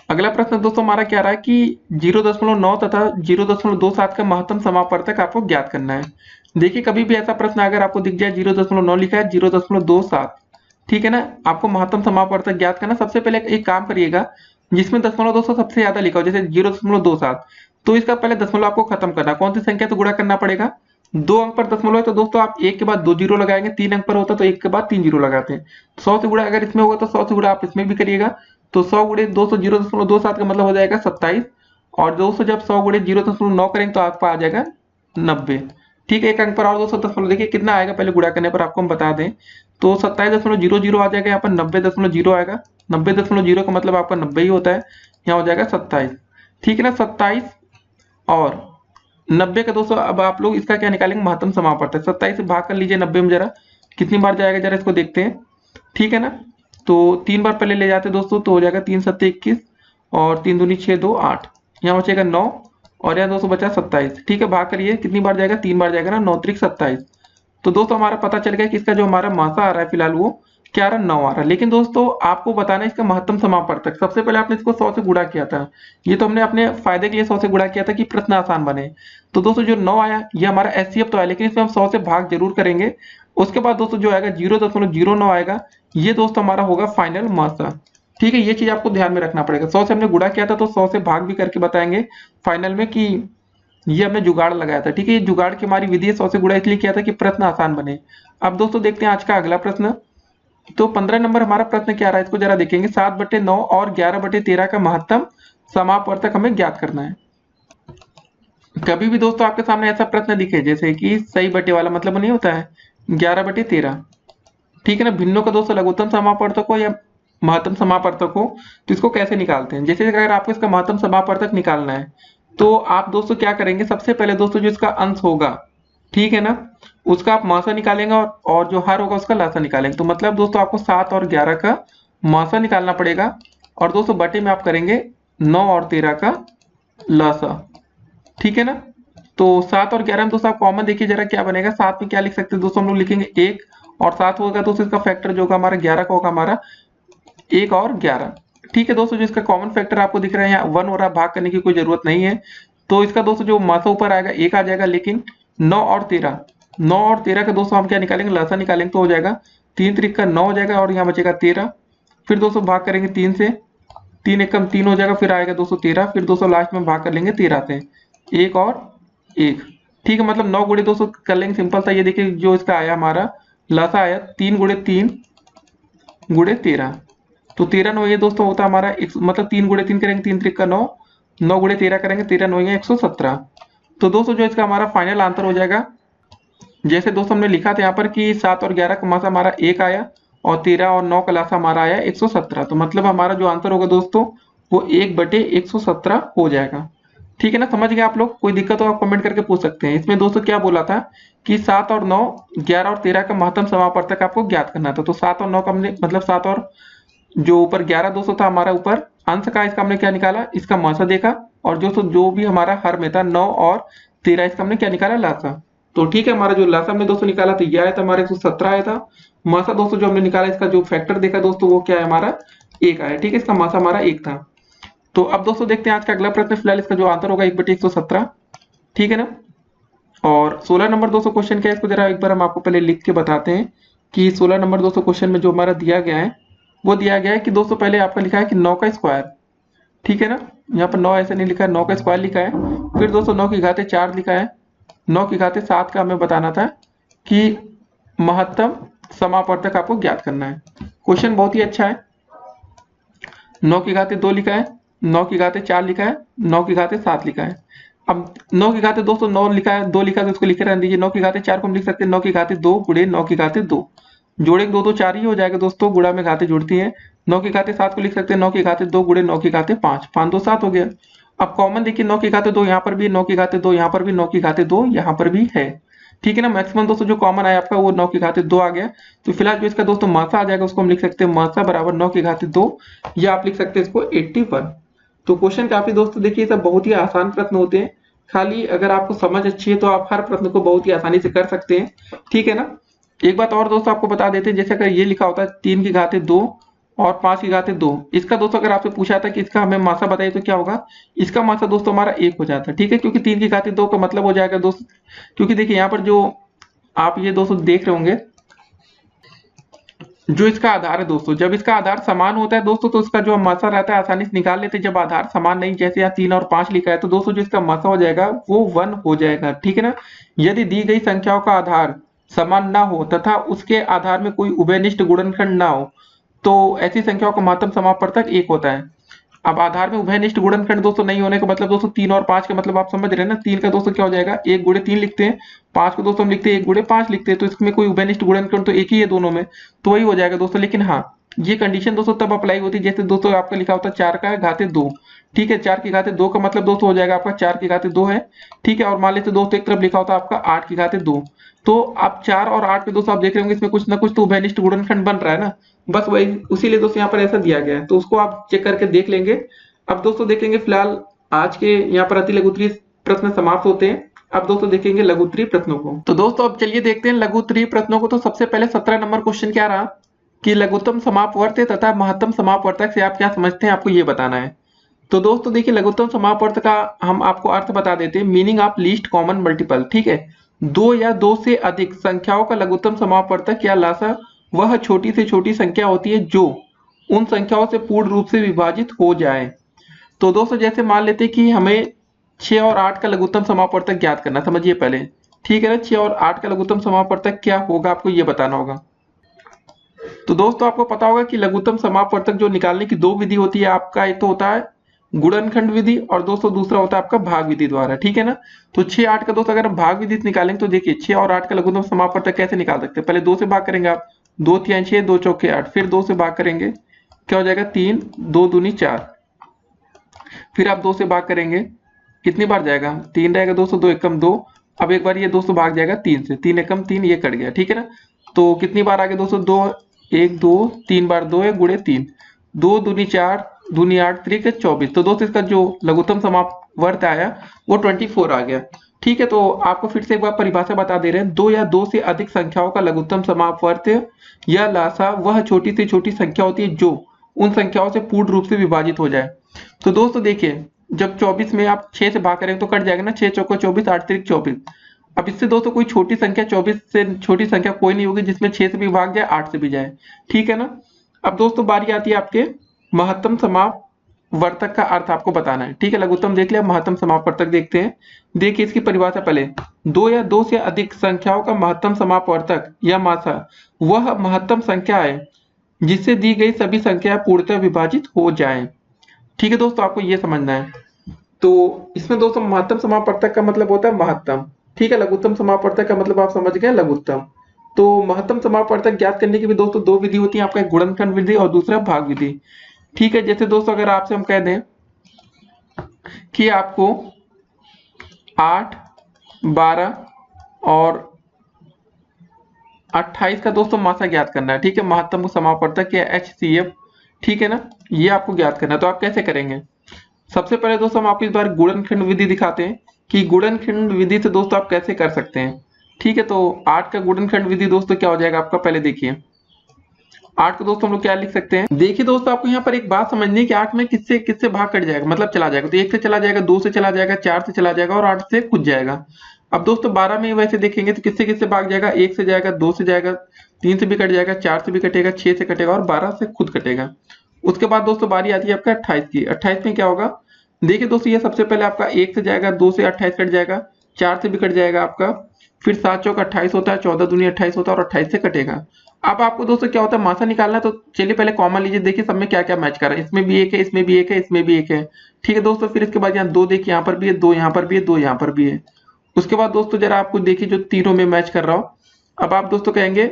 अगला प्रश्न दोस्तों हमारा क्या रहा है कि 0.9 तथा 0.27 का महत्तम समापवर्तक आपको ज्ञात करना है। देखिए कभी भी ऐसा प्रश्न अगर आपको दिख जाए 0.9 लिखा है, 0.27, ठीक है ना, आपको महत्तम समापवर्तक ज्ञात करना। सबसे पहले एक काम करिएगा, जिसमें दशमलव दोस्तों सबसे ज्यादा लिखा हो, जैसे 0.27, तो इसका पहले दशमलव आपको खत्म करना, कौन सी संख्या तो गुणा करना पड़ेगा। 2 अंक पर दशमलव है तो दोस्तों आप 1 के बाद 2 जीरो लगाएंगे, 3 अंक पर होता तो 1 के बाद 3 जीरो लगाते हैं। 100 से गुणा अगर इसमें होगा तो 100 से गुणा आप इसमें भी करिएगा, तो 100 गुणे 200 0.27 का मतलब हो जाएगा 27, और दोस्तों जब 100 गुणे 0.9 करेंगे तो आपका आ जाएगा 90, ठीक है। 1 अंक पर और दोस्तों दशमलव देखिए कितना आएगा, पहले गुणा करने पर आपको हम बता दें, तो 27.00 आ जाएगा, यहाँ पर 90.0 आएगा, 90.0 का मतलब आपका 90 ही होता है, यहाँ हो जाएगा 27, ठीक है ना। 27 और 90 का दोस्तों अब आप लोग इसका क्या निकालेंगे, महत्तम समापवर्तक। 27 से भाग कर लीजिए 90 में, जरा कितनी बार जाएगा जरा इसको देखते हैं, ठीक है ना। तो 3 बार पहले ले जाते दोस्तों, तो हो जाएगा 3 सत्ते 21 और 3 दूनी 6 2 8, यहाँ बचेगा 9 और यहाँ दोस्तों बचा 27, ठीक है। भाग करिए कितनी बार जाएगा, 3 बार जाएगा ना, 9 त्रिक 27। तो दोस्तों हमारा पता चल गया कि इसका जो हमारा मासा आ रहा है फिलहाल वो क्या आ रहा है, 9 आ रहा है। लेकिन दोस्तों आपको बताना है इसका महत्तम समापवर्तक। सबसे पहले आपने इसको 100 से गुणा किया था, ये तो हमने अपने फायदे के लिए 100 से गुणा किया था कि प्रश्न आसान बने। तो दोस्तों जो 9 आया ये हमारा HCF तो है, लेकिन इसमें हम 100 से भाग जरूर करेंगे। उसके बाद दोस्तों जो आएगा 0.09 आएगा, ये दोस्तों हमारा होगा फाइनल मासा, ठीक है। ये चीज आपको ध्यान में रखना पड़ेगा। 100 से हमने गुणा किया था तो 100 से भाग भी करके बताएंगे फाइनल में कि ये हमने जुगाड़ लगाया था, ठीक है। ये जुगाड़ की हमारी विधि है, 100 से गुणा इसलिए किया था कि प्रश्न आसान बने। अब दोस्तों देखते हैं आज का अगला प्रश्न। तो 15 नंबर हमारा प्रश्न क्या रहा है, इसको जरा देखेंगे। 7/9 और 11/13 का महत्तम समापवर्तक हमें ज्ञात करना है। कभी भी दोस्तों आपके सामने ऐसा प्रश्न दिखे जैसे कि सही बटे वाला मतलब नहीं होता है 11/13, ठीक है ना, भिन्नों का दोस्तों लघुत्तम समापवर्तक हो या महत्तम समापवर्तक हो, तो इसको कैसे निकालते हैं। जैसे अगर आपको इसका महत्तम समापवर्तक निकालना है तो आप दोस्तों क्या करेंगे, सबसे पहले दोस्तों जो इसका अंश होगा, ठीक है ना। उसका आप मासा निकालेंगे और जो हर होगा उसका लासा निकालेंगे। तो मतलब दोस्तों आपको 7 और 11 का मासा निकालना पड़ेगा और दोस्तों बटे में आप करेंगे 9 और 13 का लासा। ठीक है ना। तो 7 और 11 में दोस्तों आप कॉमन देखिए जरा क्या बनेगा। 7 में क्या लिख सकते हैं दोस्तों, हम लोग लिखेंगे 1 और 7 होगा दोस्तों इसका फैक्टर जो होगा हमारा 11 का होगा हमारा 1 और 11। ठीक है दोस्तों, जो इसका कॉमन फैक्टर आपको दिख रहा है यहाँ 1 हो रहा है, भाग करने की कोई जरूरत नहीं है। तो इसका दोस्तों जो मासा ऊपर आएगा 1 आ जाएगा, लेकिन 9 और 13 का दोस्तों हम क्या निकालेंगे, लासा निकालेंगे तो हो जाएगा 3 त्रिक का 9 हो जाएगा और यहाँ बचेगा 13। फिर दोस्तों भाग करेंगे 3 से, 3 एकम 3 हो जाएगा, फिर आएगा दोस्तों 13। फिर दोस्तों लास्ट में भाग कर लेंगे 13 से, 1 और 1। ठीक है, मतलब 9 गुणे दोस्तों कर लेंगे, सिंपल सा। ये देखिए जो इसका आया हमारा लासा आया 3 गुणे 3 गुणे 13। तो 13 9 ये दोस्तों होता है हमारा मतलब 3 गुणे 3 करेंगे, 3 त्रिक का 9, 9 गुणे 13 करेंगे, 13 9 117। तो दोस्तों जो इसका हमारा फाइनल आंसर हो जाएगा, जैसे दोस्तों हमने लिखा था यहाँ पर कि 7 और 11 का मासा हमारा 1 आया और 13 और 9 का लासा हमारा आया 117। तो मतलब हमारा जो आंसर होगा दोस्तों वो 1/117 हो जाएगा। ठीक है ना, समझ गए आप लोग। कोई दिक्कत हो आप कमेंट करके पूछ सकते हैं। इसमें दोस्तों क्या बोला था कि 7 और 9 11 और 13 का महत्तम समापवर्तक आपको ज्ञात करना था। तो 7 और 9 का हमने मतलब 7 और जो ऊपर 11 दोस्तों था हमारा ऊपर अंश का, इसका हमने क्या निकाला, इसका मासा देखा। और जो भी हमारा हर में था 9 और 13 इसका हमने क्या निकाला, लासा। तो ठीक है, हमारा जो लासा हमने दोस्तों निकाला था ये आया था हमारा 117 आया था। मासा दोस्तों जो हमने निकाला इसका जो फैक्टर देखा दोस्तों वो क्या है हमारा 1 आया। ठीक है, इसका मासा हमारा 1 था। तो अब दोस्तों देखते हैं आज का अगला प्रश्न। फिलहाल इसका जो आंसर होगा 1/117। ठीक है ना। और 16 नंबर दोस्तों क्वेश्चन क्या है, इसको जरा एक बार हम आपको पहले लिख के बताते हैं कि 16 नंबर दोस्तों क्वेश्चन में जो हमारा दिया गया है वो दिया गया है कि दोस्तों पहले आपका लिखा है कि 9 का स्क्वायर। ठीक है ना, यहाँ पर 9 ऐसे नहीं लिखा है, 9 का स्क्वायर लिखा है। फिर दोस्तों 9 की घाते 4 लिखा है, 9 की घाते 7 का हमें बताना था कि महत्तम समापवर्तक आपको ज्ञात करना है। क्वेश्चन बहुत ही अच्छा है। 9 की घाते 2 लिखा है, 9 की घाते 4 लिखा है, 9 की घाते 7 लिखा है। अब 9 की घाते दोस्तों 9 लिखा है, 2 लिखा है तो उसको लिखे रहने दीजिए। 9 की घाते 4 को हम लिख सकते हैं 9 की घाते 2 गुणे 9 की घाते 2, जोड़े 2 2 4 ही हो जाएगा दोस्तों, गुणा में घाते जुड़ती हैं। 9 की घाते 7 को लिख सकते हैं 9 की घाते 2 गुणे 9 की घाते 5, 5 2 7 हो गया। अब कॉमन देखिए 9 की घाते 2 यहाँ पर भी, 9 की घाते 2 यहाँ पर भी, 9 की घाते 2 यहाँ पर भी है। ठीक है ना, मैक्सिमम दोस्तों जो कॉमन आया आपका वो 9 की घाते 2 आ गया। तो फिलहाल जो इसका दोस्तों मासा आ जाएगा उसको हम लिख सकते हैं मासा बराबर 9 की घाते 2, या आप लिख सकते हैं इसको 81। तो क्वेश्चन काफी दोस्तों देखिए सब बहुत ही आसान प्रश्न होते हैं, खाली अगर आपको समझ अच्छी है तो आप हर प्रश्न को बहुत ही आसानी से कर सकते हैं। ठीक है ना। एक बात और दोस्तों आपको बता देते हैं, जैसे अगर ये लिखा होता है 3 की घाते 2 और 5 की घाते 2, इसका दोस्तों अगर आपसे पूछा था कि इसका हमें मासा बताइए तो क्या होगा, इसका मासा दोस्तों हमारा 1 हो जाता है। ठीक है, क्योंकि 3 की घाते 2 का मतलब हो जाएगा दोस्त, क्योंकि देखिए यहाँ पर जो आप ये दोस्तों देख रहे होंगे जो इसका आधार है दोस्तों, जब इसका आधार समान होता है दोस्तों तो इसका जो मासा रहता है आसानी से निकाल लेते हैं। जब आधार समान नहीं, जैसे यहाँ 3 और 5 लिखा है, तो दोस्तों जो इसका मासा हो जाएगा वो 1 हो जाएगा। ठीक है ना। यदि दी गई संख्याओं का आधार समान ना हो तथा उसके आधार में कोई उभयनिष्ठ गुणनखंड ना हो तो ऐसी संख्याओं का महत्तम समापवर्तक 1 होता है। अब आधार में उभयनिष्ठ गुणनखंड दोस्तों नहीं होने का मतलब दोस्तों 3 और 5 का मतलब आप समझ रहे हैं ना। 3 का दोस्तों क्या हो जाएगा 1 गुणे 3 लिखते हैं, 5 को दोस्तों हम लिखते हैं 1 गुणे 5 लिखते हैं। तो इसमें कोई उभयनिष्ठ गुणनखंड तो एक ही है दोनों में, तो वही हो जाएगा दोस्तों। लेकिन हाँ, ये कंडीशन दोस्तों तब अप्लाई होती है जैसे दोस्तों आपका लिखा होता है 4 का घाते 2। ठीक है, 4 की घाते 2 का मतलब दोस्तों हो जाएगा आपका 4 की घाते 2 है। ठीक है, और मान लेते दोस्तों एक तरफ लिखा होता है आपका 8 की घाते 2, तो आप 4 और 8 पे दोस्तों आप देख रहे होंगे इसमें कुछ ना कुछ तो उभयनिष्ठ गुणनखंड बन रहा है ना, बस वही उसीलिए दोस्तों यहाँ पर ऐसा दिया गया है। तो उसको आप चेक करके देख लेंगे। अब दोस्तों देखेंगे फिलहाल आज के यहाँ पर अति लघुत्तरीय प्रश्न समाप्त होते हैं। अब दोस्तों देखेंगे लघुत्तरीय प्रश्नों को। तो दोस्तों अब चलिए देखते हैं लघुत्तरीय प्रश्नों को। तो सबसे पहले 17 नंबर क्वेश्चन क्या रहा कि लघुत्तम समापवर्त तथा महत्तम समापवर्तक से आप क्या समझते हैं, आपको ये बताना है। तो दोस्तों देखिए लघुत्तम समापवर्त का हम आपको अर्थ बता देते हैं, meaning of least common multiple. ठीक है, 2 या 2 से अधिक संख्याओं का लघुत्तम समापवर्तक या लासा वह छोटी से छोटी संख्या होती है जो उन संख्याओं से पूर्ण रूप से विभाजित हो जाए। तो दोस्तों जैसे मान लेते कि हमें 6 और 8 का लघुत्तम समापवर्तक ज्ञात करना, समझिए पहले। ठीक है ना, 6 और 8 का लघुत्तम समापवर्तक क्या होगा आपको ये बताना होगा। तो दोस्तों आपको पता होगा कि लघुत्तम समापवर्तक जो निकालने की 2 विधि होती है आपका, एक तो होता है गुणनखंड विधि और दोस्तों दूसरा होता है आपका भाग विधि द्वारा। ठीक है ना। तो 6 8 का दोस्तों अगर हम भाग विधि से निकालेंगे तो देखिए 6 और 8 का लघुत्तम समापवर्तक कैसे निकाल सकते हैं, पहले 2 से भाग करेंगे आप, 2 3 6 2 चौके 8, फिर 2 से भाग करेंगे क्या हो जाएगा 3, 2 दूनी 4, फिर आप 2 से भाग करेंगे कितनी बार जाएगा 3 रहेगा दोस्तों, 2 एकम 2, अब एक बार ये दोस्तों भाग जाएगा 3 से, 3 एकम 3, ये कट गया, ठीक है ना। तो कितनी बार आ गया दोस्तों, 2, 1 2 3 बार 2 है गुणे 3, 2 दूनी 4 दूनी 8 3 के 24। तो दोस्तों इसका जो लघुत्तम समापवर्त आया वो 24 आ गया, ठीक है। तो आपको फिर से एक बार परिभाषा बता दे रहे हैं, दो या दो से अधिक संख्याओं का लघुत्तम समापवर्त या लासा वह छोटी से छोटी संख्या होती है जो उन संख्याओं से पूर्ण रूप से विभाजित हो जाए। तो दोस्तों देखिए, जब 24 में आप 6 से भाग करेंगे तो कट जाएगा ना, 6 चौको 24, 8 3 24। अब इससे दोस्तों कोई छोटी संख्या 24 से छोटी संख्या कोई नहीं होगी जिसमें 6 से भी भाग जाए 8 से भी जाए, ठीक है ना। अब दोस्तों बारी आती है आपके महत्तम समापवर्तक का अर्थ आपको बताना है, ठीक है। लघुत्तम देख लिया, महत्तम समापवर्तक देखते हैं। देखिए इसकी परिभाषा पहले, दो या दो से अधिक संख्याओं का महत्तम समापवर्तक या मासा वह महत्तम संख्या है जिससे दी गई सभी संख्या पूर्णतः विभाजित हो जाए, ठीक है दोस्तों, आपको ये समझना है। तो इसमें दोस्तों महत्तम समापवर्तक का मतलब होता है महत्तम, ठीक है। लघुत्तम समापवर्तक का मतलब आप समझ गए, लघुत्तम। तो महत्तम समापवर्तक ज्ञात करने की भी दोस्तों दो विधि होती है, आपका एक गुणनखंड विधि और दूसरा भाग विधि, ठीक है। जैसे दोस्तों अगर आपसे हम कह दें कि आपको 8, 12 और 28 का दोस्तों मासा ज्ञात करना है, ठीक है। महत्तम समापवर्तक या HCF, ठीक है ना, ये आपको ज्ञात करना है। तो आप कैसे करेंगे, सबसे पहले दोस्तों हम आपको इस बार गुणनखंड विधि दिखाते हैं कि गुणनखंड विधि से दोस्तों आप कैसे कर सकते हैं, ठीक है। तो 8 का गुणनखंड विधि दोस्तों क्या हो जाएगा आपका, पहले देखिए 8 को दोस्तों हम लोग क्या लिख सकते हैं। देखिए दोस्तों आपको यहाँ पर एक बात समझनी है कि 8 में किससे किससे भाग कट जाएगा, मतलब चला जाएगा। तो 1 से चला जाएगा, 2 से चला जाएगा, 4 से चला जाएगा और 8 से खुद जाएगा। अब दोस्तों 12 में वैसे देखेंगे तो किससे किससे भाग जाएगा, 1 से जाएगा, 2 से जाएगा, 3 से भी कट जाएगा, 4 से भी कटेगा, 6 से कटेगा और 12 से खुद कटेगा। उसके बाद दोस्तों बारी आती है आपका 28 की। 28 में क्या होगा, देखिए दोस्तों ये सबसे पहले आपका 1 से जाएगा, 2 से 28 कट जाएगा, 4 से भी कट जाएगा आपका, फिर 7 चौक 28 होता है, 14 दूनी 28 होता है और 28 से कटेगा। अब आपको दोस्तों क्या होता है, मासा निकालना है। तो चलिए पहले कॉमन लीजिए, देखिए सब में क्या क्या मैच कर रहा है, इसमें भी एक है, इसमें भी एक है, इसमें भी एक है, ठीक है दोस्तों। फिर इसके बाद यहाँ 2 देखिए, यहाँ पर भी है, 2 यहाँ पर भी है, 2 यहाँ पर भी है। उसके बाद दोस्तों जरा आपको देखिए जो तीनों में मैच कर रहा हो। अब आप दोस्तों कहेंगे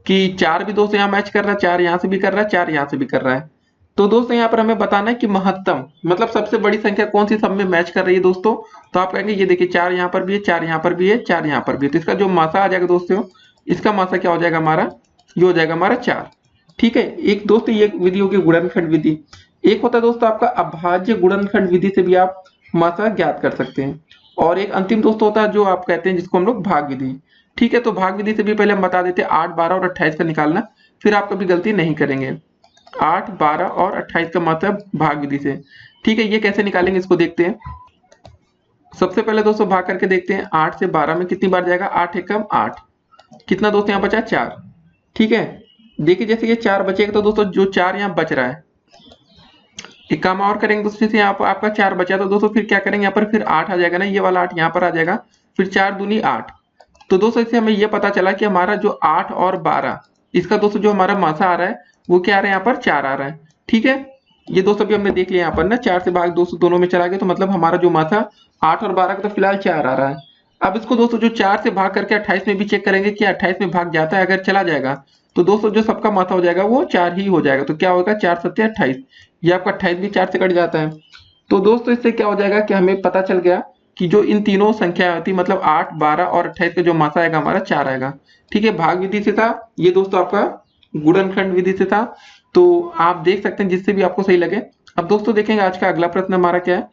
कि 4 भी दोस्तों यहाँ मैच कर रहा है, 4 यहाँ से भी कर रहा है, 4 यहाँ से भी कर रहा है। तो दोस्तों यहाँ पर हमें बताना है कि महत्तम मतलब सबसे बड़ी संख्या कौन सी सब में मैच कर रही है दोस्तों। तो आप कहेंगे ये देखिए 4 यहाँ पर भी है, 4 यहाँ पर भी है, 4 यहाँ पर भी है। तो इसका जो मासा आ जाएगा दोस्तों, इसका मासा क्या हो जाएगा हमारा, ये हो जाएगा हमारा 4, ठीक है। एक दोस्तों ये विधि होगी गुणनखंड विधि। एक होता है दोस्तों आपका अभाज्य गुणनखंड विधि से भी आप मासा ज्ञात कर सकते हैं। और एक अंतिम दोस्तों होता है जो आप कहते हैं जिसको हम लोग भाग विधि, ठीक है। तो भाग विधि से भी पहले हम बता देते हैं 8, 12 और 28 का निकालना, फिर आप कभी गलती नहीं करेंगे। 8, 12 और 28 का मतलब भाग विधि से, ठीक है। ये कैसे निकालेंगे इसको देखते हैं। सबसे पहले दोस्तों भाग करके देखते हैं, 8 से 12 में कितनी बार जाएगा, 8 एकम 8, कितना दोस्तों यहाँ बचा 4, ठीक है। देखिए जैसे ये 4 बचेगा तो दोस्तों जो 4 यहाँ बच रहा है, एक काम और करेंगे दोस्तों, से यहाँ पर आपका 4 बचा तो दोस्तों फिर क्या करेंगे, यहाँ पर फिर 8 आ जाएगा ना, ये वाला 8 यहाँ पर आ जाएगा, फिर 4 दूनी 8। तो दोस्तों इससे हमें ये पता चला कि हमारा जो 8 और 12 इसका दोस्तों जो हमारा मासा आ रहा है वो क्या आ रहा है, यहाँ पर 4 आ रहा है, ठीक है। ये दोस्तों अभी हमने देख लिया यहाँ पर ना, 4 से भाग दोस्तों दोनों में चला गया, तो मतलब हमारा जो मासा 8 और 12 का तो फिलहाल 4 आ रहा है। अब इसको दोस्तों जो 4 से भाग करके 28 में भी चेक करेंगे कि 28 में भाग जाता है, अगर चला जाएगा तो दोस्तों जो सबका मासा हो जाएगा वो 4 ही हो जाएगा। तो क्या होगा, 4 सत्ते 28, ये आपका 28 भी 4 से कट जाता है। तो दोस्तों इससे क्या हो जाएगा कि हमें पता चल गया कि जो इन तीनों संख्या होती मतलब 8, 12 और 28 का जो मासा आएगा हमारा 4 आएगा, ठीक है। भाग विधि से था, ये दोस्तों आपका गुणनखंड विधि से था। तो आप देख सकते हैं जिससे भी आपको सही लगे। अब दोस्तों देखेंगे आज का अगला प्रश्न हमारा क्या है,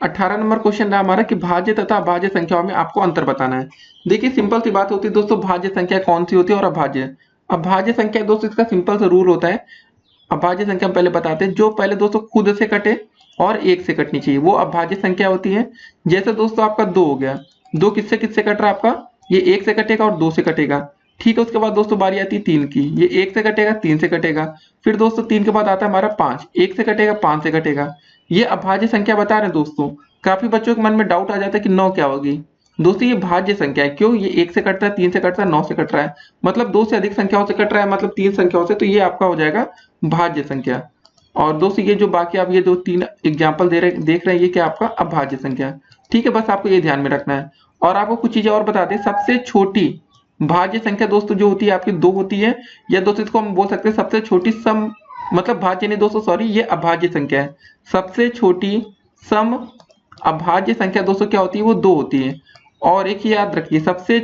18 नंबर क्वेश्चन रहा हमारा कि भाज्य तथा अभाज्य संख्याओं में आपको अंतर बताना है। देखिए सिंपल सी बात होती है दोस्तों, भाज्य संख्या कौन सी होती है और अभाज्य। अभाज्य संख्या दोस्तों इसका सिंपल सा रूल होता है, अभाज्य संख्या पहले बताते हैं, जो पहले दोस्तों खुद से कटे और 1 से कटनी चाहिए वो अभाज्य संख्या होती है। जैसे दोस्तों आपका 2 हो गया, 2 किससे किससे कट रहा है आपका, ये 1 से कटेगा और 2 से कटेगा, ठीक है। उसके बाद दोस्तों बारी आती है 3 की, ये 1 से कटेगा 3 से कटेगा, फिर दोस्तों 3 के बाद आता है हमारा 5, 1 से कटेगा 5 से कटेगा। ये अभाज्य संख्या बता रहे हैं दोस्तों। काफी बच्चों के मन में डाउट आ जाता है कि 9 क्या होगी, दोस्तों ये भाज्य संख्या है, क्यों, ये 1 से कट रहा है, 3 से कट रहा है, 9 से कट रहा है, मतलब 2 से अधिक संख्याओं से कट रहा है, मतलब 3 संख्याओं से, तो ये आपका हो जाएगा भाज्य संख्या। और दोस्तों ये जो बाकी आप ये जो 3 एग्जाम्पल देख रहे हैं ये क्या आपका अभाज्य संख्या, ठीक है। बस आपको ये ध्यान में रखना है। और आपको कुछ चीजें और बता दें, सबसे छोटी भाज्य संख्या दोस्तों जो होती है आपकी 2 होती है, या दोस्तों इसको हम बोल सकते हैं सबसे छोटी सम मतलब भाज्य नहीं दोस्तों, सॉरी, ये अभाज्य संख्या है। सबसे छोटी सम अभाज्य संख्या दोस्तों क्या होती है, वो 2 होती है। और एक ही याद रखिए, सबसे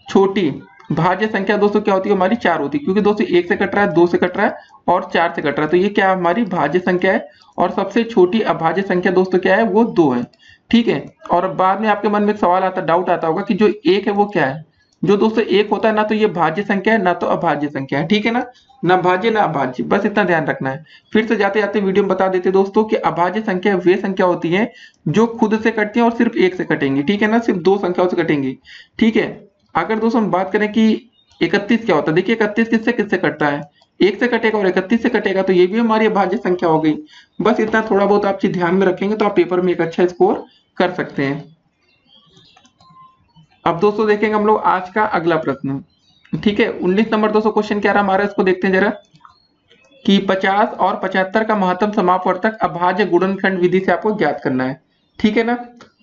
छोटी भाज्य संख्या दोस्तों क्या होती है, हमारी 4 होती है, क्योंकि दोस्तों 1 से कट रहा है, 2 से कट रहा है और 4 से कट रहा है, तो ये क्या हमारी भाज्य संख्या है। और सबसे छोटी अभाज्य संख्या दोस्तों क्या है, वो 2 है। ठीक है। और अब बाद में आपके मन में एक सवाल आता, डाउट आता होगा कि जो 1 है वो क्या है। जो दोस्तों 1 होता है ना, तो ये भाज्य संख्या है, ना तो अभाज्य संख्या है। ठीक है ना, ना भाज्य ना अभाज्य, बस इतना ध्यान रखना है। फिर से जाते जाते वीडियो में बता देते दोस्तों कि अभाज्य संख्या वे संख्या होती है जो खुद से कटती है और सिर्फ 1 से कटेंगी। ठीक है ना, सिर्फ 2 संख्याओं से कटेंगी। ठीक है। अगर दोस्तों हम बात करें कि 31 क्या होता है, देखिए 31 किससे किससे कटता है, 1 से कटेगा और 31 से कटेगा, तो ये भी हमारी अभाज्य संख्या हो गई। बस इतना थोड़ा बहुत आप चीज ध्यान में रखेंगे तो आप पेपर में एक अच्छा स्कोर कर सकते हैं। अब दोस्तों देखेंगे हम लोग आज का अगला प्रश्न। ठीक है, 19 नंबर दोस्तों क्वेश्चन क्या रहा हमारा, इसको देखते हैं जरा कि 50 और 75 का महत्तम समापवर्तक अभाज्य गुणनखंड विधि से आपको ज्ञात करना है। ठीक है ना,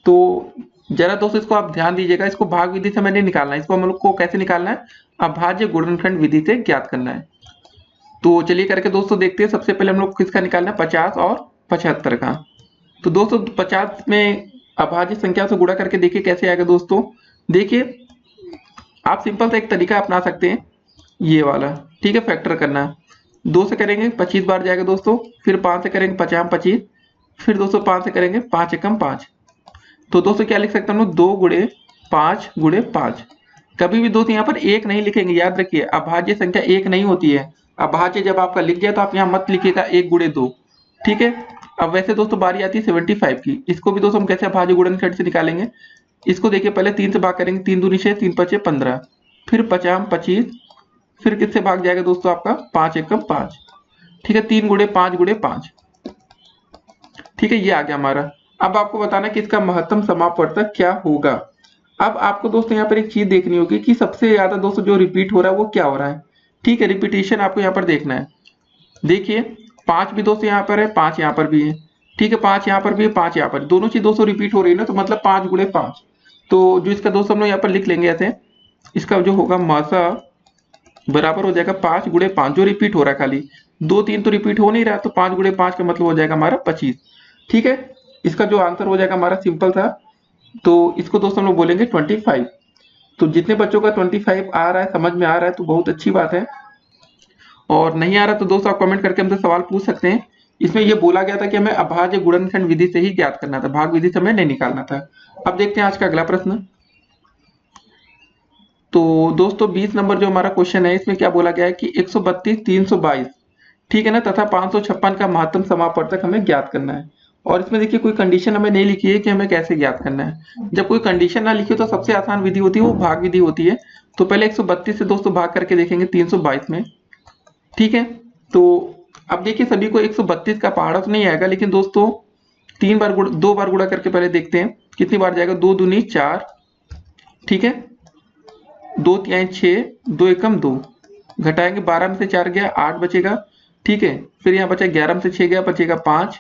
तो जरा दोस्तों इसको आप ध्यान दीजिएगा, इसको भाग विधि से मैंने निकालना है, इसको हम लोग को कैसे निकालना है, अभाज्य गुणनखंड विधि से ज्ञात करना है। तो चलिए करके दोस्तों देखते हैं। सबसे पहले हम लोग किसका निकालना है, 50 और 75 का। तो दोस्तों 50 में अभाज्य संख्या से गुणा करके देखिए कैसे आएगा दोस्तों। देखिए आप सिंपल सा एक तरीका अपना सकते हैं, ये वाला। ठीक है, फैक्टर करना है, 2 से करेंगे 25 बार जाएगा दोस्तों, फिर 5 से करेंगे 50 25, फिर दोस्तों 5 से करेंगे 5 एकम 5। तो दोस्तों क्या लिख सकते हैं हम लोग, 2 गुणे 5 गुणे 5। कभी भी दोस्तों यहाँ पर 1 नहीं लिखेंगे, याद रखिए अभाज्य संख्या 1 नहीं होती है। अभाज्य जब आपका लिख गया तो आप यहाँ मत लिखिएगा 1 गुणे 2। ठीक है। अब वैसे दोस्तों बारी आती है 75 की, इसको भी दोस्तों हम कैसे अभाज्य गुणनखंड से निकालेंगे। इसको देखिए पहले 3 से भाग करेंगे, 3 दूनी 6, 3 पचे 15, फिर 50 25, फिर किससे भाग जाएगा दोस्तों आपका 5 एकम 5। ठीक है, 3 गुणे 5 गुणे 5। ठीक है, ये आ गया हमारा। अब आपको बताना कि इसका महत्तम समापवर्तक क्या होगा। अब आपको दोस्तों यहाँ पर एक चीज देखनी होगी कि सबसे ज्यादा दोस्तों जो रिपीट हो रहा है वो क्या हो रहा है। ठीक है, रिपीटेशन आपको यहाँ पर देखना है। देखिए 5 भी दोस्तों यहाँ पर है, 5 यहाँ पर भी है। ठीक है, 5 यहाँ पर भी है, 5 यहाँ पर, दोनों चीज दोस्तों रिपीट हो रही है ना, तो मतलब 5 गुणे 5। तो जो इसका दोस्तों हम लोग यहाँ पर लिख लेंगे ऐसे, इसका जो होगा मासा बराबर हो जाएगा 5 गुणे 5, जो रिपीट हो रहा है खाली, 2 3 तो रिपीट हो नहीं रहा, तो 5 गुणे 5 का मतलब हो जाएगा हमारा 25। ठीक है, इसका जो आंसर हो जाएगा हमारा सिंपल था, तो इसको दोस्तों हम लोग बोलेंगे 25। तो जितने बच्चों का 25 आ रहा है, समझ में आ रहा है, तो बहुत अच्छी बात है। और नहीं आ रहा तो दोस्तों आप कमेंट करके हमसे सवाल पूछ सकते हैं। इसमें यह बोला गया था कि हमें अभाज्य गुणनखंड विधि से ही ज्ञात करना था, भाग विधि से हमें नहीं निकालना था। अब देखते हैं आज का अगला प्रश्न। तो दोस्तों 20 नंबर जो हमारा क्वेश्चन है, इसमें क्या बोला गया है कि 132 322, ठीक है ना, तथा 556 का महत्तम समापवर्तक हमें ज्ञात करना है। और इसमें देखिए कोई कंडीशन हमें नहीं लिखी है कि हमें कैसे ज्ञात करना है। जब कोई कंडीशन ना लिखी हो तो सबसे आसान विधि होती है वो भाग विधि होती है। तो पहले 132 से दोस्तों भाग करके देखेंगे 322 में। ठीक है, तो अब देखिए सभी को 132 का पहाड़ा तो नहीं आएगा, लेकिन दोस्तों 2 बार गुणा करके पहले देखते हैं कितनी बार जाएगा। 2 दूनी 4, ठीक है, 2 तिहाई 6, 2 एकम 2, घटाएंगे 12 में से 4 गया 8 बचेगा। ठीक है, फिर यहाँ बचा 11 में से 6 गया, बचेगा 5,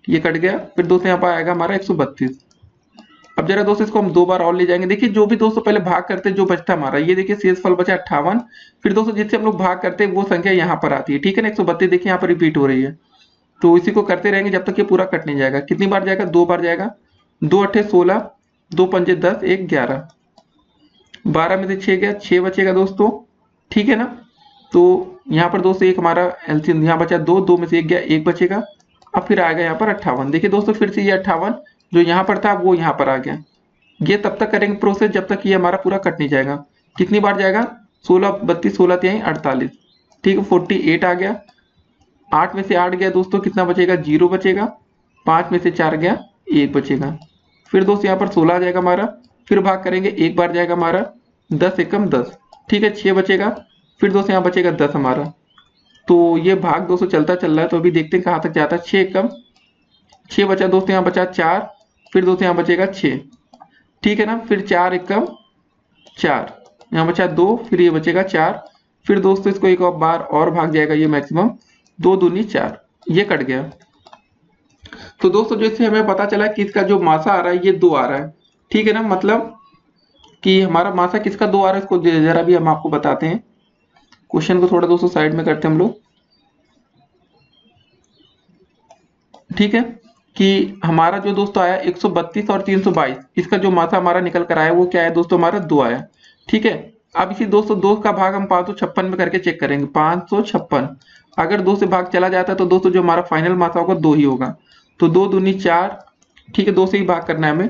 ये कट गया। फिर दोस्तों यहाँ पर आएगा हमारा 132। अब जरा दोस्तों इसको हम 2 बार और ले जाएंगे। देखिए जो भी दोस्तों पहले भाग करते हैं जो बचता हमारा, ये देखिए शेषफल बचा 58। फिर दोस्तों जिससे हम लोग भाग करते हैं वो संख्या यहाँ पर आती है। ठीक है ना, 132 देखिए यहाँ पर रिपीट हो रही है, तो इसी को करते रहेंगे जब तक ये पूरा कट नहीं जाएगा। कितनी बार जाएगा, 2 बार जाएगा। 2 अट्ठे 16, 2 पंजे 10, 1 11, 12 में से 6 गया, 6 बचेगा दोस्तों। ठीक है ना, तो यहाँ पर दोस्तों एक हमारा एलसीएम यहाँ बचा 2, 2 में से 1 गया, 1 बचेगा। अब फिर आएगा यहाँ पर 58। देखिए दोस्तों फिर से ये 58 जो यहाँ पर था वो यहाँ पर आ गया। ये तब तक करेंगे प्रोसेस जब तक ये हमारा पूरा कट नहीं जाएगा। कितनी बार जाएगा, 16 32 16 तिहाई 48। ठीक है, 48 आ गया। 8 में से 8 गया दोस्तों, कितना बचेगा, 0 बचेगा। 5 में से 4 गया, 1 बचेगा। फिर दोस्तों यहाँ पर 16 आ जाएगा हमारा, फिर भाग करेंगे 1 बार जाएगा हमारा, 10 एकम 10। ठीक है, 6 बचेगा। फिर दोस्तों यहाँ बचेगा 10 हमारा। तो ये भाग दोस्तों चलता चल रहा है, तो अभी देखते हैं कहाँ तक जाता है। 6 एकम 6 बचा दोस्तों, यहाँ बचा 4, फिर दोस्तों यहाँ बचेगा 6। ठीक है ना, फिर 4 एकम 4, यहाँ बचा 2, फिर ये बचेगा 4। फिर दोस्तों इसको एक और बार और भाग जाएगा ये मैक्सिमम, 2 दूनी 4, ये कट गया। तो दोस्तों जैसे हमें पता चला कि इसका जो मासा आ रहा है ये 2 आ रहा है। ठीक है ना, मतलब कि हमारा मासा किसका 2 आ रहा है, इसको जरा भी हम आपको बताते हैं। क्वेश्चन को थोड़ा दोस्तों साइड में करते हैं हम लोग। ठीक है, कि हमारा जो दोस्तों आया 132 और 322, इसका जो मासा हमारा निकल कर आया वो क्या है दोस्तों, हमारा 2 आया। ठीक है, अब इसी 202 का भाग हम 556 में करके चेक करेंगे। 556 अगर 2 से भाग चला जाता है तो दोस्तों जो हमारा फाइनल मासा होगा 2 ही होगा। तो 2 दूनी 4, ठीक है, 2 से ही भाग करना है हमें,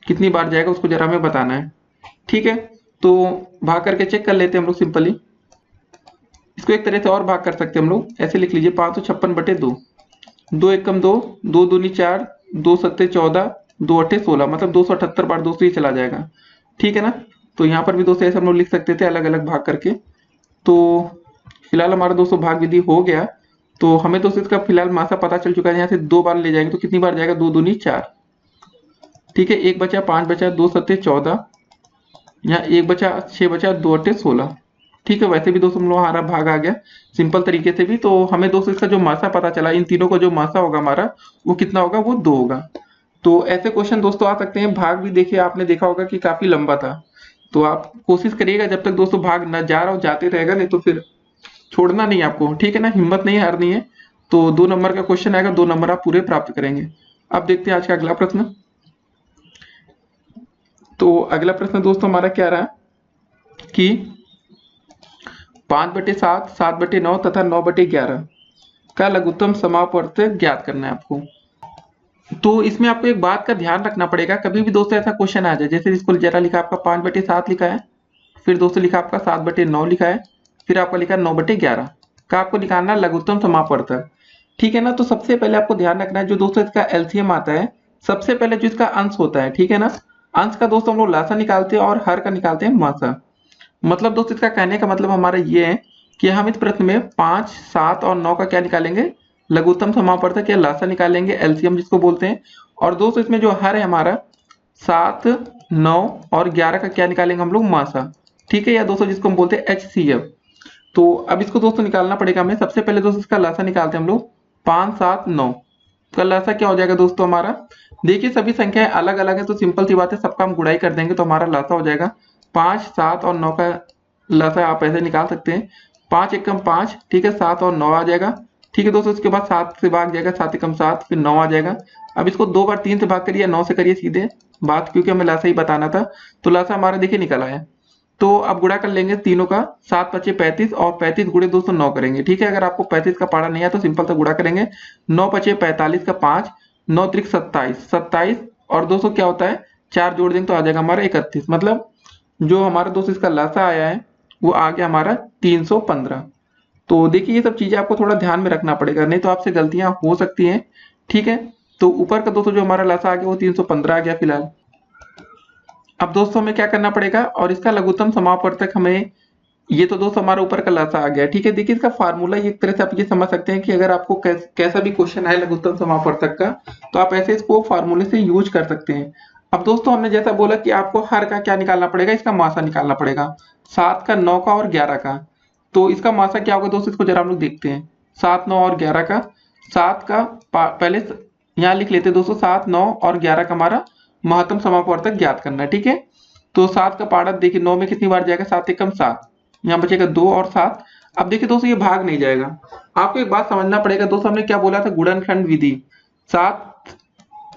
कितनी बार जाएगा उसको जरा हमें बताना है। ठीक है, तो भाग करके चेक कर लेते हैं हम लोग सिंपली। इसको एक तरह से और भाग कर सकते हैं हम लोग, ऐसे लिख लीजिए 556/2, 2 एकम 2, 2 दूनी 4, 2 सत्ते 14, 2 अट्ठे 16, मतलब 278 बार 2 से ही चला जाएगा। ठीक है ना, तो यहाँ पर भी दोस्तों ऐसे हम लोग लिख सकते थे अलग अलग भाग करके। तो फिलहाल हमारा दोस्तों भाग विधि हो गया, तो हमें दोस्तों इसका फिलहाल मासा पता चल चुका है। यहाँ से 2 बार ले जाएंगे तो कितनी बार जाएगा, 2 दूनी 4, ठीक है, 1 बचा 5 बचा, 2 सत्ते 14, यहाँ 1 बचा 6 बचा, 2 अट्ठे 16। ठीक है, वैसे भी दोस्तों हम लोग हमारा भाग आ गया सिंपल तरीके से भी। तो हमें दोस्तों इसका जो मासा पता चला, इन तीनों का जो मासा होगा हमारा वो कितना होगा, वो 2 होगा। तो ऐसे क्वेश्चन दोस्तों आ सकते हैं। भाग भी देखिए आपने देखा होगा कि काफी लंबा था, तो आप कोशिश करिएगा जब तक दोस्तों भाग न जा रहा हो जाते रहेगा, नहीं तो फिर छोड़ना नहीं आपको। ठीक है ना, हिम्मत नहीं हारनी है। तो 2 नंबर का क्वेश्चन आएगा, 2 नंबर आप पूरे प्राप्त करेंगे। अब देखते हैं आज का अगला प्रश्न। तो अगला प्रश्न दोस्तों हमारा क्या रहा कि 5/7, 7/9 तथा 9/11 का लघुत्तम समापवर्त ज्ञात करना है आपको। तो इसमें आपको एक बात का ध्यान रखना पड़ेगा, कभी भी दोस्तों ऐसा क्वेश्चन आ जाए, जैसे इसको जरा लिखा आपका 5/7 लिखा है, फिर दोस्तों लिखा आपका 7/9 लिखा है, फिर आपका लिखा 9/11 का आपको निकालना लघुत्तम समापवर्त। ठीक है ना, तो सबसे पहले आपको ध्यान रखना है जो दोस्तों इसका एलसीएम आता है, सबसे पहले जो इसका अंश होता है, ठीक है ना, अंश का दोस्तों हम लोग लासा निकालते हैं और हर का निकालते हैं मासा। मतलब दोस्तों इसका कहने का मतलब हमारा ये है कि हम इस प्रश्न में 5, 7 और 9 का क्या निकालेंगे, लघुत्तम समापवर्तक या लासा निकालेंगे, एलसीएम जिसको बोलते हैं। और दोस्तों इसमें जो हर है हमारा 7, 9 और 11 का क्या निकालेंगे हम लोग, मासा। ठीक है, या दोस्तों जिसको हम बोलते हैं एचसीएफ। तो अब इसको दोस्तों निकालना पड़ेगा हमें। सबसे पहले दोस्तों इसका लासा निकालते हैं हम लोग। 5, 7, 9 का लासा क्या हो जाएगा दोस्तों हमारा, देखिए सभी संख्याएं अलग अलग है तो सिंपल सी बात है, सबका हम गुड़ाई कर देंगे तो हमारा लासा हो जाएगा 5, 7 और 9 का लासा आप ऐसे निकाल सकते हैं। 5 एकम 5, ठीक है, 7 और 9 आ जाएगा। ठीक है दोस्तों, इसके बाद 7 से भाग जाएगा, 7 एकम 7, फिर 9 आ जाएगा। अब इसको 2 बार 3 से भाग करिए, 9 से करिए सीधे बात, क्योंकि हमें लासा ही बताना था। तो लासा हमारा देखिए निकल आया। तो अब गुणा कर लेंगे तीनों का, 7 × 5 = 35 और 35 गुणे दोस्तों 9 करेंगे। ठीक है, अगर आपको 35 का पारा नहीं है तो सिंपल से गुणा करेंगे। 9 × 5 = 45 का 5, 9 × 3 = 27, 27 और दोस्तों क्या होता है 4 जोड़ देंगे तो आ जाएगा हमारा 31। मतलब जो हमारा दोस्तों इसका लासा आया है वो आ गया हमारा 315। तो देखिए ये सब चीजें आपको थोड़ा ध्यान में रखना पड़ेगा, नहीं तो आपसे गलतियां हो सकती हैं। ठीक है, तो ऊपर का दोस्तों जो हमारा लासा आ गया वो 315 आ गया फिलहाल। अब दोस्तों हमें क्या करना पड़ेगा, और इसका लघुत्तम समापवर्तक हमें, ये तो दोस्तों हमारा ऊपर का लासा आ गया। ठीक है, देखिए इसका फार्मूला एक तरह से आप ये समझ सकते हैं कि अगर आपको कैसा भी क्वेश्चन आए लघुत्तम समापवर्तक का, तो आप ऐसे इसको फार्मूले से यूज कर सकते हैं। अब दोस्तों हमने जैसा बोला कि आपको हर का क्या निकालना पड़ेगा, इसका मासा निकालना पड़ेगा, 7 का, 9 का और 11 का। तो इसका मासा क्या होगा दोस्तों, इसको जरा हम लोग देखते हैं। 7, 9 और 11 का, 7 का पहले यहाँ लिख लेते हैं दोस्तों, 7, 9 और 11 का हमारा महत्तम समापवर्तक ज्ञात करना है। ठीक है, तो 7 का पारा देखिए 9 में कितनी बार जाएगा, 7 एकम 7, यहाँ बचेगा 2 और 7। अब देखिए दोस्तों ये भाग नहीं जाएगा। आपको एक बात समझना पड़ेगा दोस्तों, हमने क्या बोला था, गुणनखंड विधि। 7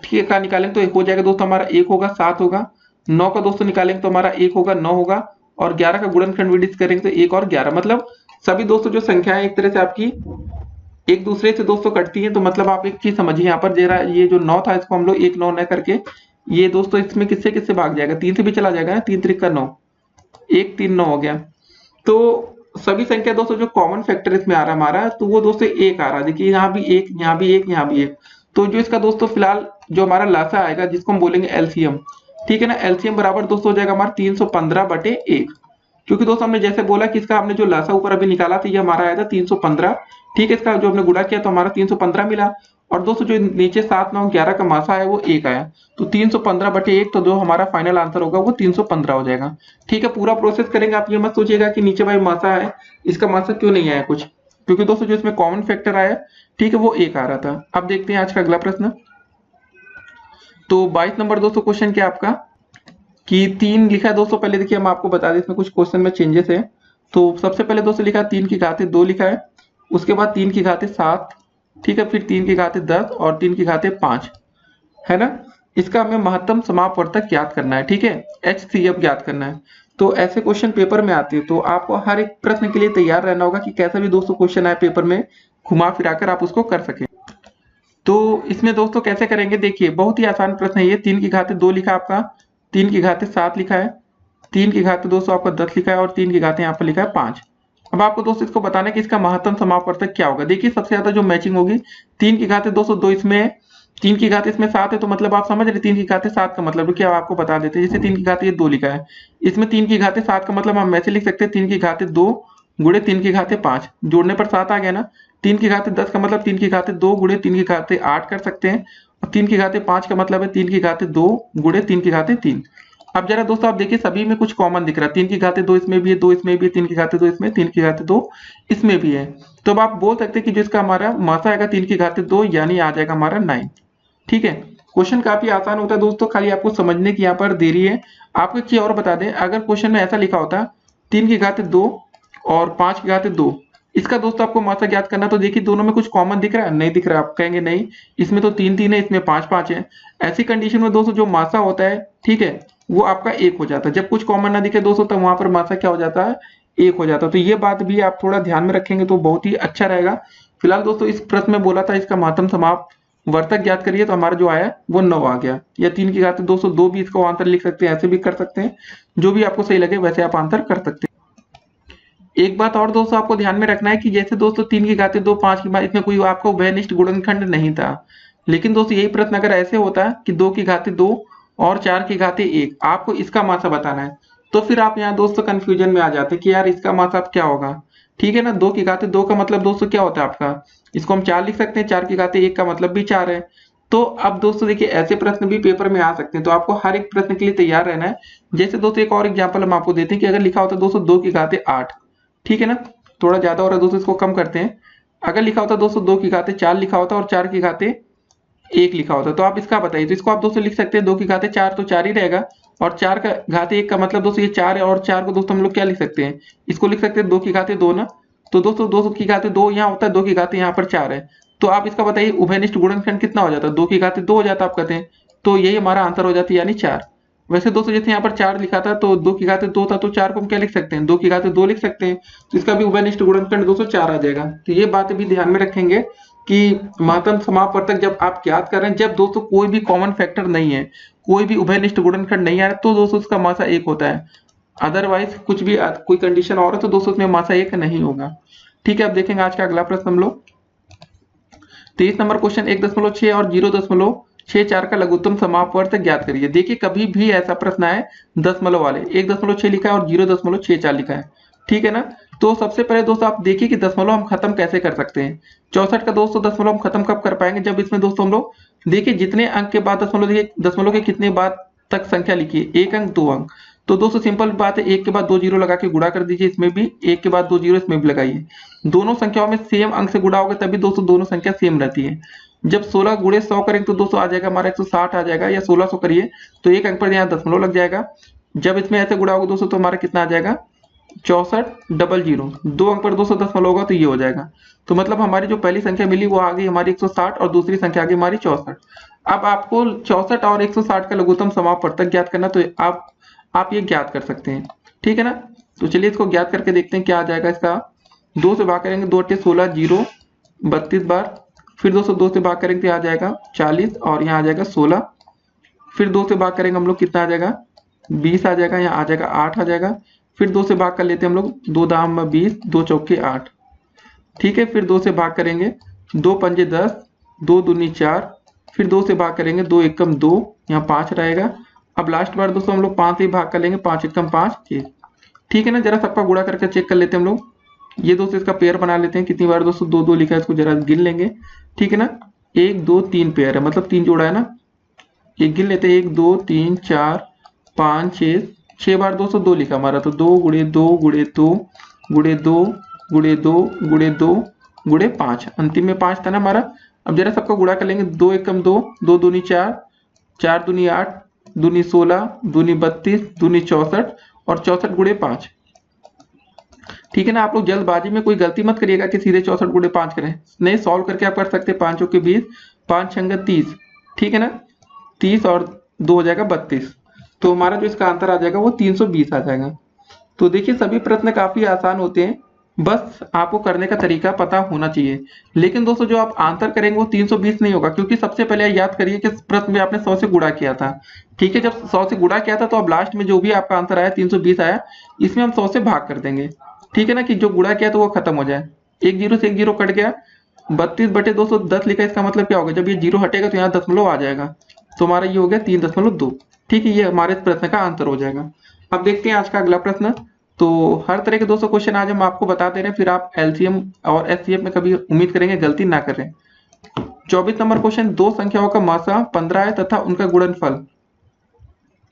ठीक का निकालेंगे तो एक हो जाएगा दोस्तों हमारा, 1 होगा 7 होगा। 9 का दोस्तों निकालेंगे तो हमारा 1 होगा 9 होगा, और 11 का गुणनखंड विधि करेंगे तो 1 और 11। मतलब सभी दोस्तों जो संख्याएं एक तरह से आपकी एक दूसरे से दोस्तों कटती हैं। तो मतलब आप एक चीज समझिए यहाँ पर, जरा ये जो 9 था इसको हम लोग 1, 9 न करके, ये दोस्तों इसमें किससे किससे भाग जाएगा, 3 से भी चला जाएगा ना, 3 × 3 = 9, 1, 3, 9 हो गया। तो सभी संख्या दोस्तों जो कॉमन फैक्टर इसमें आ रहा है हमारा, तो वो दोस्तों 1 आ रहा है। देखिए यहाँ भी 1, यहाँ भी 1, यहाँ भी 1। तो जो इसका दोस्तों फिलहाल जो हमारा लासा आएगा, जिसको हम बोलेंगे एलसीएम, ठीक है ना, एलसीएम बराबर दोस्तों हो जाएगा हमारा 315/1। क्योंकि दोस्तों हमने जैसे बोला कि इसका हमने जो लासा ऊपर अभी निकाला था ये हमारा आया था 315। ठीक है, इसका जो हमने गुणा किया तो हमारा 315 मिला। और दोस्तों जो नीचे 7, 9, 11 का मासा है वो 1 आया, तो 315/1, तो जो हमारा फाइनल आंसर होगा वो 315 हो जाएगा। ठीक है, पूरा प्रोसेस करेंगे, आप ये मत सोचिएगा कि नीचे भाई मासा है इसका मासा क्यों नहीं आया कुछ, क्योंकि दोस्तों जो इसमें कॉमन फैक्टर आया, ठीक है, वो 1 आ रहा था। अब देखते हैं आज का अगला प्रश्न। तो 22 नंबर दोस्तों क्वेश्चन क्या आपका कि 3 लिखा है दोस्तों। पहले देखिए हम आपको बता दें इसमें कुछ क्वेश्चन में चेंजेस है। तो सबसे पहले दोस्तों लिखा है 3 की घात 2 लिखा है, उसके बाद 3 की घात 7, ठीक है, फिर 3 की घात 10 और 3 की घात 5 है ना। इसका हमें महत्तम समापवर्तक ज्ञात करना है, ठीक है, HCF ज्ञात करना है। तो ऐसे क्वेश्चन पेपर में आते हैं, तो आपको हर एक प्रश्न के लिए तैयार रहना होगा कि कैसा भी दोस्तों क्वेश्चन आए पेपर में, घुमा फिराकर आप उसको कर सकें। तो इसमें दोस्तों कैसे करेंगे, देखिए बहुत ही आसान प्रश्न है ये। 3 की घात 2 लिखा है आपका, 3 की घात 7 लिखा है, 3 की घात दोस्तों आपका 10 लिखा है और 3 की घात यहाँ पर लिखा है 5। अब आपको दोस्तों इसको बताना है कि इसका महत्तम समापवर्तक क्या होगा। देखिए सबसे ज्यादा जो मैचिंग होगी 3 की घात 202 इसमें है, 3 की घात इसमें 7 है, तो मतलब आप समझ रहे 3 की घात 7 का मतलब क्या आपको बता देते हैं। जैसे 3 की घात 2 लिखा है, इसमें 3 की घात 7 का मतलब हम ऐसे लिख सकते हैं 3 की घात 2 गुणे 3 की घात 5, जोड़ने पर 7 आ गया ना। 3 की घात 10 का मतलब 3 की घात 2 गुणे 3 की घात 8 कर सकते हैं, और 3 की घात 5 का मतलब है 3 की घात 2 गुणे 3 की घात 3। अब जरा दोस्तों आप देखिए सभी में कुछ कॉमन दिख रहा है, 3 की घात 2 इसमें भी है, 2 इसमें भी है, 3 की घात 2 इसमें, 3 की घात 2 इसमें भी है। तो अब आप बोल सकते हैं कि जो इसका हमारा मासा आएगा 3 की घात 2 यानी आ जाएगा हमारा 9। ठीक है, क्वेश्चन काफी आसान होता है दोस्तों, खाली आपको समझने की यहाँ पर देरी है। आपको एक चीज और बता दें, अगर क्वेश्चन में ऐसा लिखा होता 3 की घात 2 और 5 की घात 2, इसका दोस्तों आपको मासा ज्ञात करना, तो देखिए दोनों में कुछ कॉमन दिख रहा है, नहीं दिख रहा। आप कहेंगे नहीं, इसमें तो 3 3 है, इसमें 5 5 है। ऐसी कंडीशन में दोस्तों जो मासा होता है, ठीक है, वो आपका 1 हो जाता है। जब कुछ कॉमन ना दिखे दोस्तों, तो वहां पर मासा क्या हो जाता है, 1 हो जाता है। तो ये बात भी आप थोड़ा ध्यान में रखेंगे तो बहुत ही अच्छा रहेगा। फिलहाल दोस्तों इस प्रश्न में बोला था इसका महत्तम समापवर्तक ज्ञात करिए, तो हमारा जो आया वो 9 आ गया। या 3 की घात 202 भी इसको आंसर लिख सकते हैं, ऐसे भी कर सकते हैं, जो भी आपको सही लगे वैसे आप आंसर कर सकते हैं। एक बात और दोस्तों आपको ध्यान में रखना है कि जैसे दोस्तों 3 की घात 2 5 की बात, इसमें कोई आपको उभयनिष्ठ गुणनखंड नहीं था। लेकिन दोस्तों यही प्रश्न अगर ऐसे होता है कि 2 की घात 2 और 4 की घात 1, आपको इसका मासा बताना है, तो फिर आप यहाँ दोस्तों कंफ्यूजन में आ जाते हैं कि यार इसका मासा अब क्या होगा। ठीक है ना, 2 की घात 2 का मतलब दोस्तों क्या होता है आपका, इसको हम 4 लिख सकते हैं, 4 की घात 1 का मतलब भी 4 है। तो अब दोस्तों देखिए ऐसे प्रश्न भी पेपर में आ सकते हैं, तो आपको हर एक प्रश्न के लिए तैयार रहना है। जैसे दोस्तों एक और एग्जाम्पल हम आपको देते हैं कि अगर लिखा होता है दोस्तों 2 की घात 8, ठीक है ना, थोड़ा ज्यादा हो रहा है दोस्तों, इसको कम करते हैं। अगर लिखा होता दोस्तों 2 की घात 4 लिखा होता और 4 की घात 1 लिखा होता, तो आप इसका बताइए। तो इसको आप दोस्तों लिख सकते हैं 2 की घात 4 तो 4 ही रहेगा, और 4 का घात 1 का मतलब दोस्तों ये 4 है, और 4 को दोस्तों हम लोग क्या लिख सकते हैं, इसको लिख सकते हैं 2 की घात 2 ना। तो दोस्तों 2 की घात 2 यहाँ होता है, 2 की घात यहाँ पर 4 है। तो आप इसका बताइए उभयनिष्ठ गुणनखंड कितना हो जाता है, 2 की घात 2 हो जाता आप कहते हैं, तो यही हमारा आंसर हो जाती है, यानी 4। वैसे दोस्तों जैसे यहाँ पर 4 लिखा था तो 2 की घात 2 था, तो 4 को हम क्या लिख सकते हैं, 2 की घात 2 लिख सकते हैं, तो इसका भी उभयनिष्ठ गुणनखंड दोस्तों 4 आ जाएगा। तो ये बात भी ध्यान में रखेंगे कि महत्तम समापवर्तक जब आप ज्ञात कर रहे हैं, जब दोस्तों कोई भी कॉमन फैक्टर नहीं है, कोई भी उभयनिष्ठ गुणनखंड नहीं आ रहा, तो दोस्तों उसका मासा 1 होता है। अदरवाइज कुछ भी कोई कंडीशन और है तो दोस्तों उसमें मासा 1 नहीं होगा। ठीक है, अब देखेंगे आज का अगला प्रश्न हम लोग 23 नंबर क्वेश्चन 1.6 और 0.64 का लघुत्तम समापवर्तक ज्ञात करिए। देखिए कभी भी ऐसा प्रश्न है दशमलव वाले, 1.6 लिखा है और 0.64 लिखा है, ठीक है ना। तो सबसे पहले दोस्तों आप देखिए कि दशमलव हम खत्म कैसे कर सकते हैं। 64 का दोस्तों दशमलव हम खत्म कब कर पाएंगे, जब इसमें दोस्तों हम लोग देखिए जितने अंक के बाद दशमलव, देखिए दशमलव के कितने बाद तक संख्या लिखिए, 1 अंक 2 अंक, तो दोस्तों सिंपल बात है, 1 के बाद 2 जीरो लगा के गुणा कर दीजिए, इसमें भी 1 के बाद 2 जीरो इसमें भी लगाइए। दोनों संख्याओं में सेम अंक से गुणा होगा तभी दोस्तों दोनों संख्या सेम रहती है। जब 16 गुणे 100 करेंगे तो दोस्तों आ जाएगा हमारा 160 आ जाएगा, या 1600 करिए तो एक अंक पर यहाँ दशमलव लग जाएगा। जब इसमें ऐसे गुणा होगा दोस्तों तो हमारा कितना आ जाएगा 6400, 2 अंक पर 200 दशमलव होगा तो ये हो जाएगा। तो मतलब हमारी जो पहली संख्या मिली वो आ गई हमारी 160 और दूसरी संख्या आ गई हमारी 64। अब आपको 64 और 160 का लघुत्तम समापवर्तक ज्ञात करना, तो आप ये ज्ञात कर सकते हैं, ठीक है ना। तो चलिए इसको ज्ञात करके देखते हैं क्या आ जाएगा। इसका 2 से भाग करेंगे, 2 8 16 0 32 बार, फिर दोस्तों 2 से भाग करेंगे तो आ जाएगा 40 और यहाँ आ जाएगा 16, फिर 2 से भाग करेंगे हम लोग कितना आ जाएगा 20 आ जाएगा, यहाँ आ जाएगा 8 आ जाएगा, फिर 2 से भाग कर लेते हैं हम लोग, 2 दाम 20, 2 चौके 8, ठीक है। फिर 2 से भाग करेंगे, 2 पंजे 10, 2 दूनी 4, फिर 2 से भाग करेंगे, 2 एकम 2, यहाँ 5 रहेगा। अब लास्ट बार दोस्तों हम लोग 5 से भाग कर लेंगे, 5 एकम 5 1, ठीक है ना। जरा सबका गुणा करके चेक कर लेते हैं हम लोग, ये दोस्तों इसका पेयर बना लेते हैं। कितनी बार दोस्तों 2 2 लिखा है, इसको जरा गिन लेंगे, ठीक है ना। 1 2 3 पेयर है, मतलब 3 जोड़ा है ना, ये गिन लेते हैं, 1 2 3 4 5 6 बार दोस्तों 2 लिखा हमारा, तो 2 गुणे 2 गुणे 2 गुणे 2 गुणे 2 गुणे 2 गुणे 5, अंतिम में 5 था ना हमारा। अब जरा सबका गुणा कर लेंगे, 2 एकम 2, 2 दूनी 4, 4 दूनी 8, दूनी 16, दूनी 32, दूनी 64 और 64 गुणे 5। ठीक है ना। आप लोग जल्दबाजी में कोई गलती मत करिएगा कि सीधे 64 गुणे 5 करें, नहीं सॉल्व करके आप कर सकते हैं। 5 चौके 20, 5 छंग 30, ठीक है ना। 30 और 2 हो जाएगा 32। तो हमारा जो इसका आंसर आ जाएगा वो 320 आ जाएगा। तो देखिए सभी प्रश्न काफी आसान होते हैं, बस आपको करने का तरीका पता होना चाहिए। लेकिन दोस्तों जो आप आंसर करेंगे वो 320 नहीं होगा, क्योंकि सबसे पहले याद करिए कि प्रश्न में आपने 100 से गुणा किया था। ठीक है, जब 100 से गुणा किया था तो अब लास्ट में जो भी आपका आंसर आया 320 आया, इसमें हम 100 से भाग कर देंगे। ठीक है ना, कि जो गुणा किया तो वो खत्म हो जाए। एक जीरो से एक जीरो कट गया, 32/210 लिखा, इसका मतलब क्या होगा, जब ये जीरो हटेगा तो यहाँ दशमलव आ जाएगा, तो हमारा ये हो गया 3.2। ठीक है, ये हमारे प्रश्न का आंसर हो जाएगा। अब देखते हैं आज का अगला प्रश्न। तो हर तरह के दोस्तों क्वेश्चन आज हम आपको बता दे रहे हैं, फिर आप एलसीएम और एचसीएफ में कभी उम्मीद करेंगे गलती ना करें। 24 नंबर क्वेश्चन, दो संख्याओं का मासा 15 है तथा उनका गुणनफल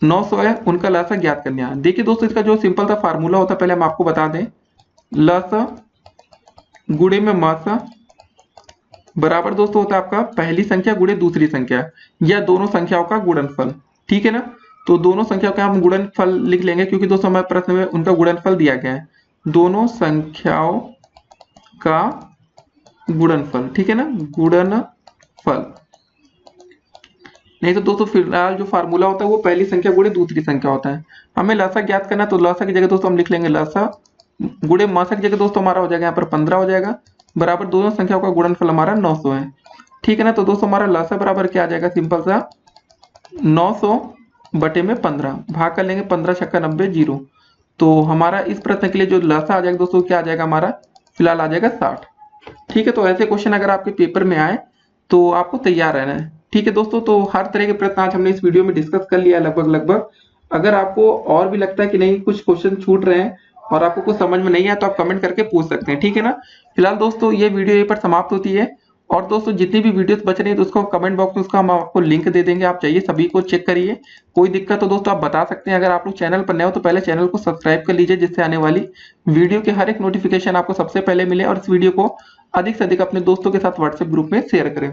900 है, उनका लसा ज्ञात करना है। देखिए दोस्तों इसका जो सिंपल सा फार्मूला होता है पहले हम आपको बता दें, लसा गुणे में मासा बराबर दोस्तों होता है आपका पहली संख्या गुणे दूसरी संख्या या दोनों संख्याओं का गुणनफल। ठीक है ना, तो दोनों संख्याओं का हम गुणनफल लिख लेंगे, क्योंकि दोस्तों हमारे प्रश्न में उनका गुणनफल दिया गया है, दोनों संख्याओं का गुणनफल। ठीक है ना, गुणनफल। नहीं तो दोस्तों फिलहाल जो फार्मूला होता है वो पहली संख्या गुणे दूसरी संख्या होता है। हमें लसा ज्ञात करना, तो लसा की जगह दोस्तों हम लिख लेंगे लसा गुणे मासा की जगह दोस्तों हमारा हो जाएगा यहाँ पर 15 हो जाएगा, बराबर दोनों संख्याओं का गुणनफल हमारा 900 है। ठीक है ना, तो दोस्तों हमारा लसा बराबर क्या आ जाएगा, सिंपल सा 900 बटे में 15, भाग कर लेंगे 15 छक्का 90 जीरो। तो हमारा इस प्रश्न के लिए जो लसा आ जाएगा दोस्तों क्या आ जाएगा हमारा, फिलहाल आ जाएगा 60। ठीक है, तो ऐसे क्वेश्चन अगर आपके पेपर में आए तो आपको तैयार रहना है। ठीक है दोस्तों, तो हर तरह के प्रश्न आज हमने इस वीडियो में डिस्कस कर लिया है लगभग। अगर आपको और भी लगता है कि नहीं कुछ क्वेश्चन छूट रहे हैं और आपको कुछ समझ में नहीं आया तो आप कमेंट करके पूछ सकते हैं। ठीक है ना, फिलहाल दोस्तों ये वीडियो यहीं पर समाप्त होती है। और दोस्तों जितनी भी वीडियोस बच रही हैं तो उसको कमेंट बॉक्स में उसका हम आपको लिंक दे देंगे, आप चाहिए सभी को चेक करिए। कोई दिक्कत हो दोस्तों आप बता सकते हैं। अगर आप लोग चैनल पर नए हो तो पहले चैनल को सब्सक्राइब कर लीजिए, जिससे आने वाली वीडियो के हर एक नोटिफिकेशन आपको सबसे पहले मिले। और इस वीडियो को अधिक से अधिक अपने दोस्तों के साथ व्हाट्सएप ग्रुप में शेयर करें।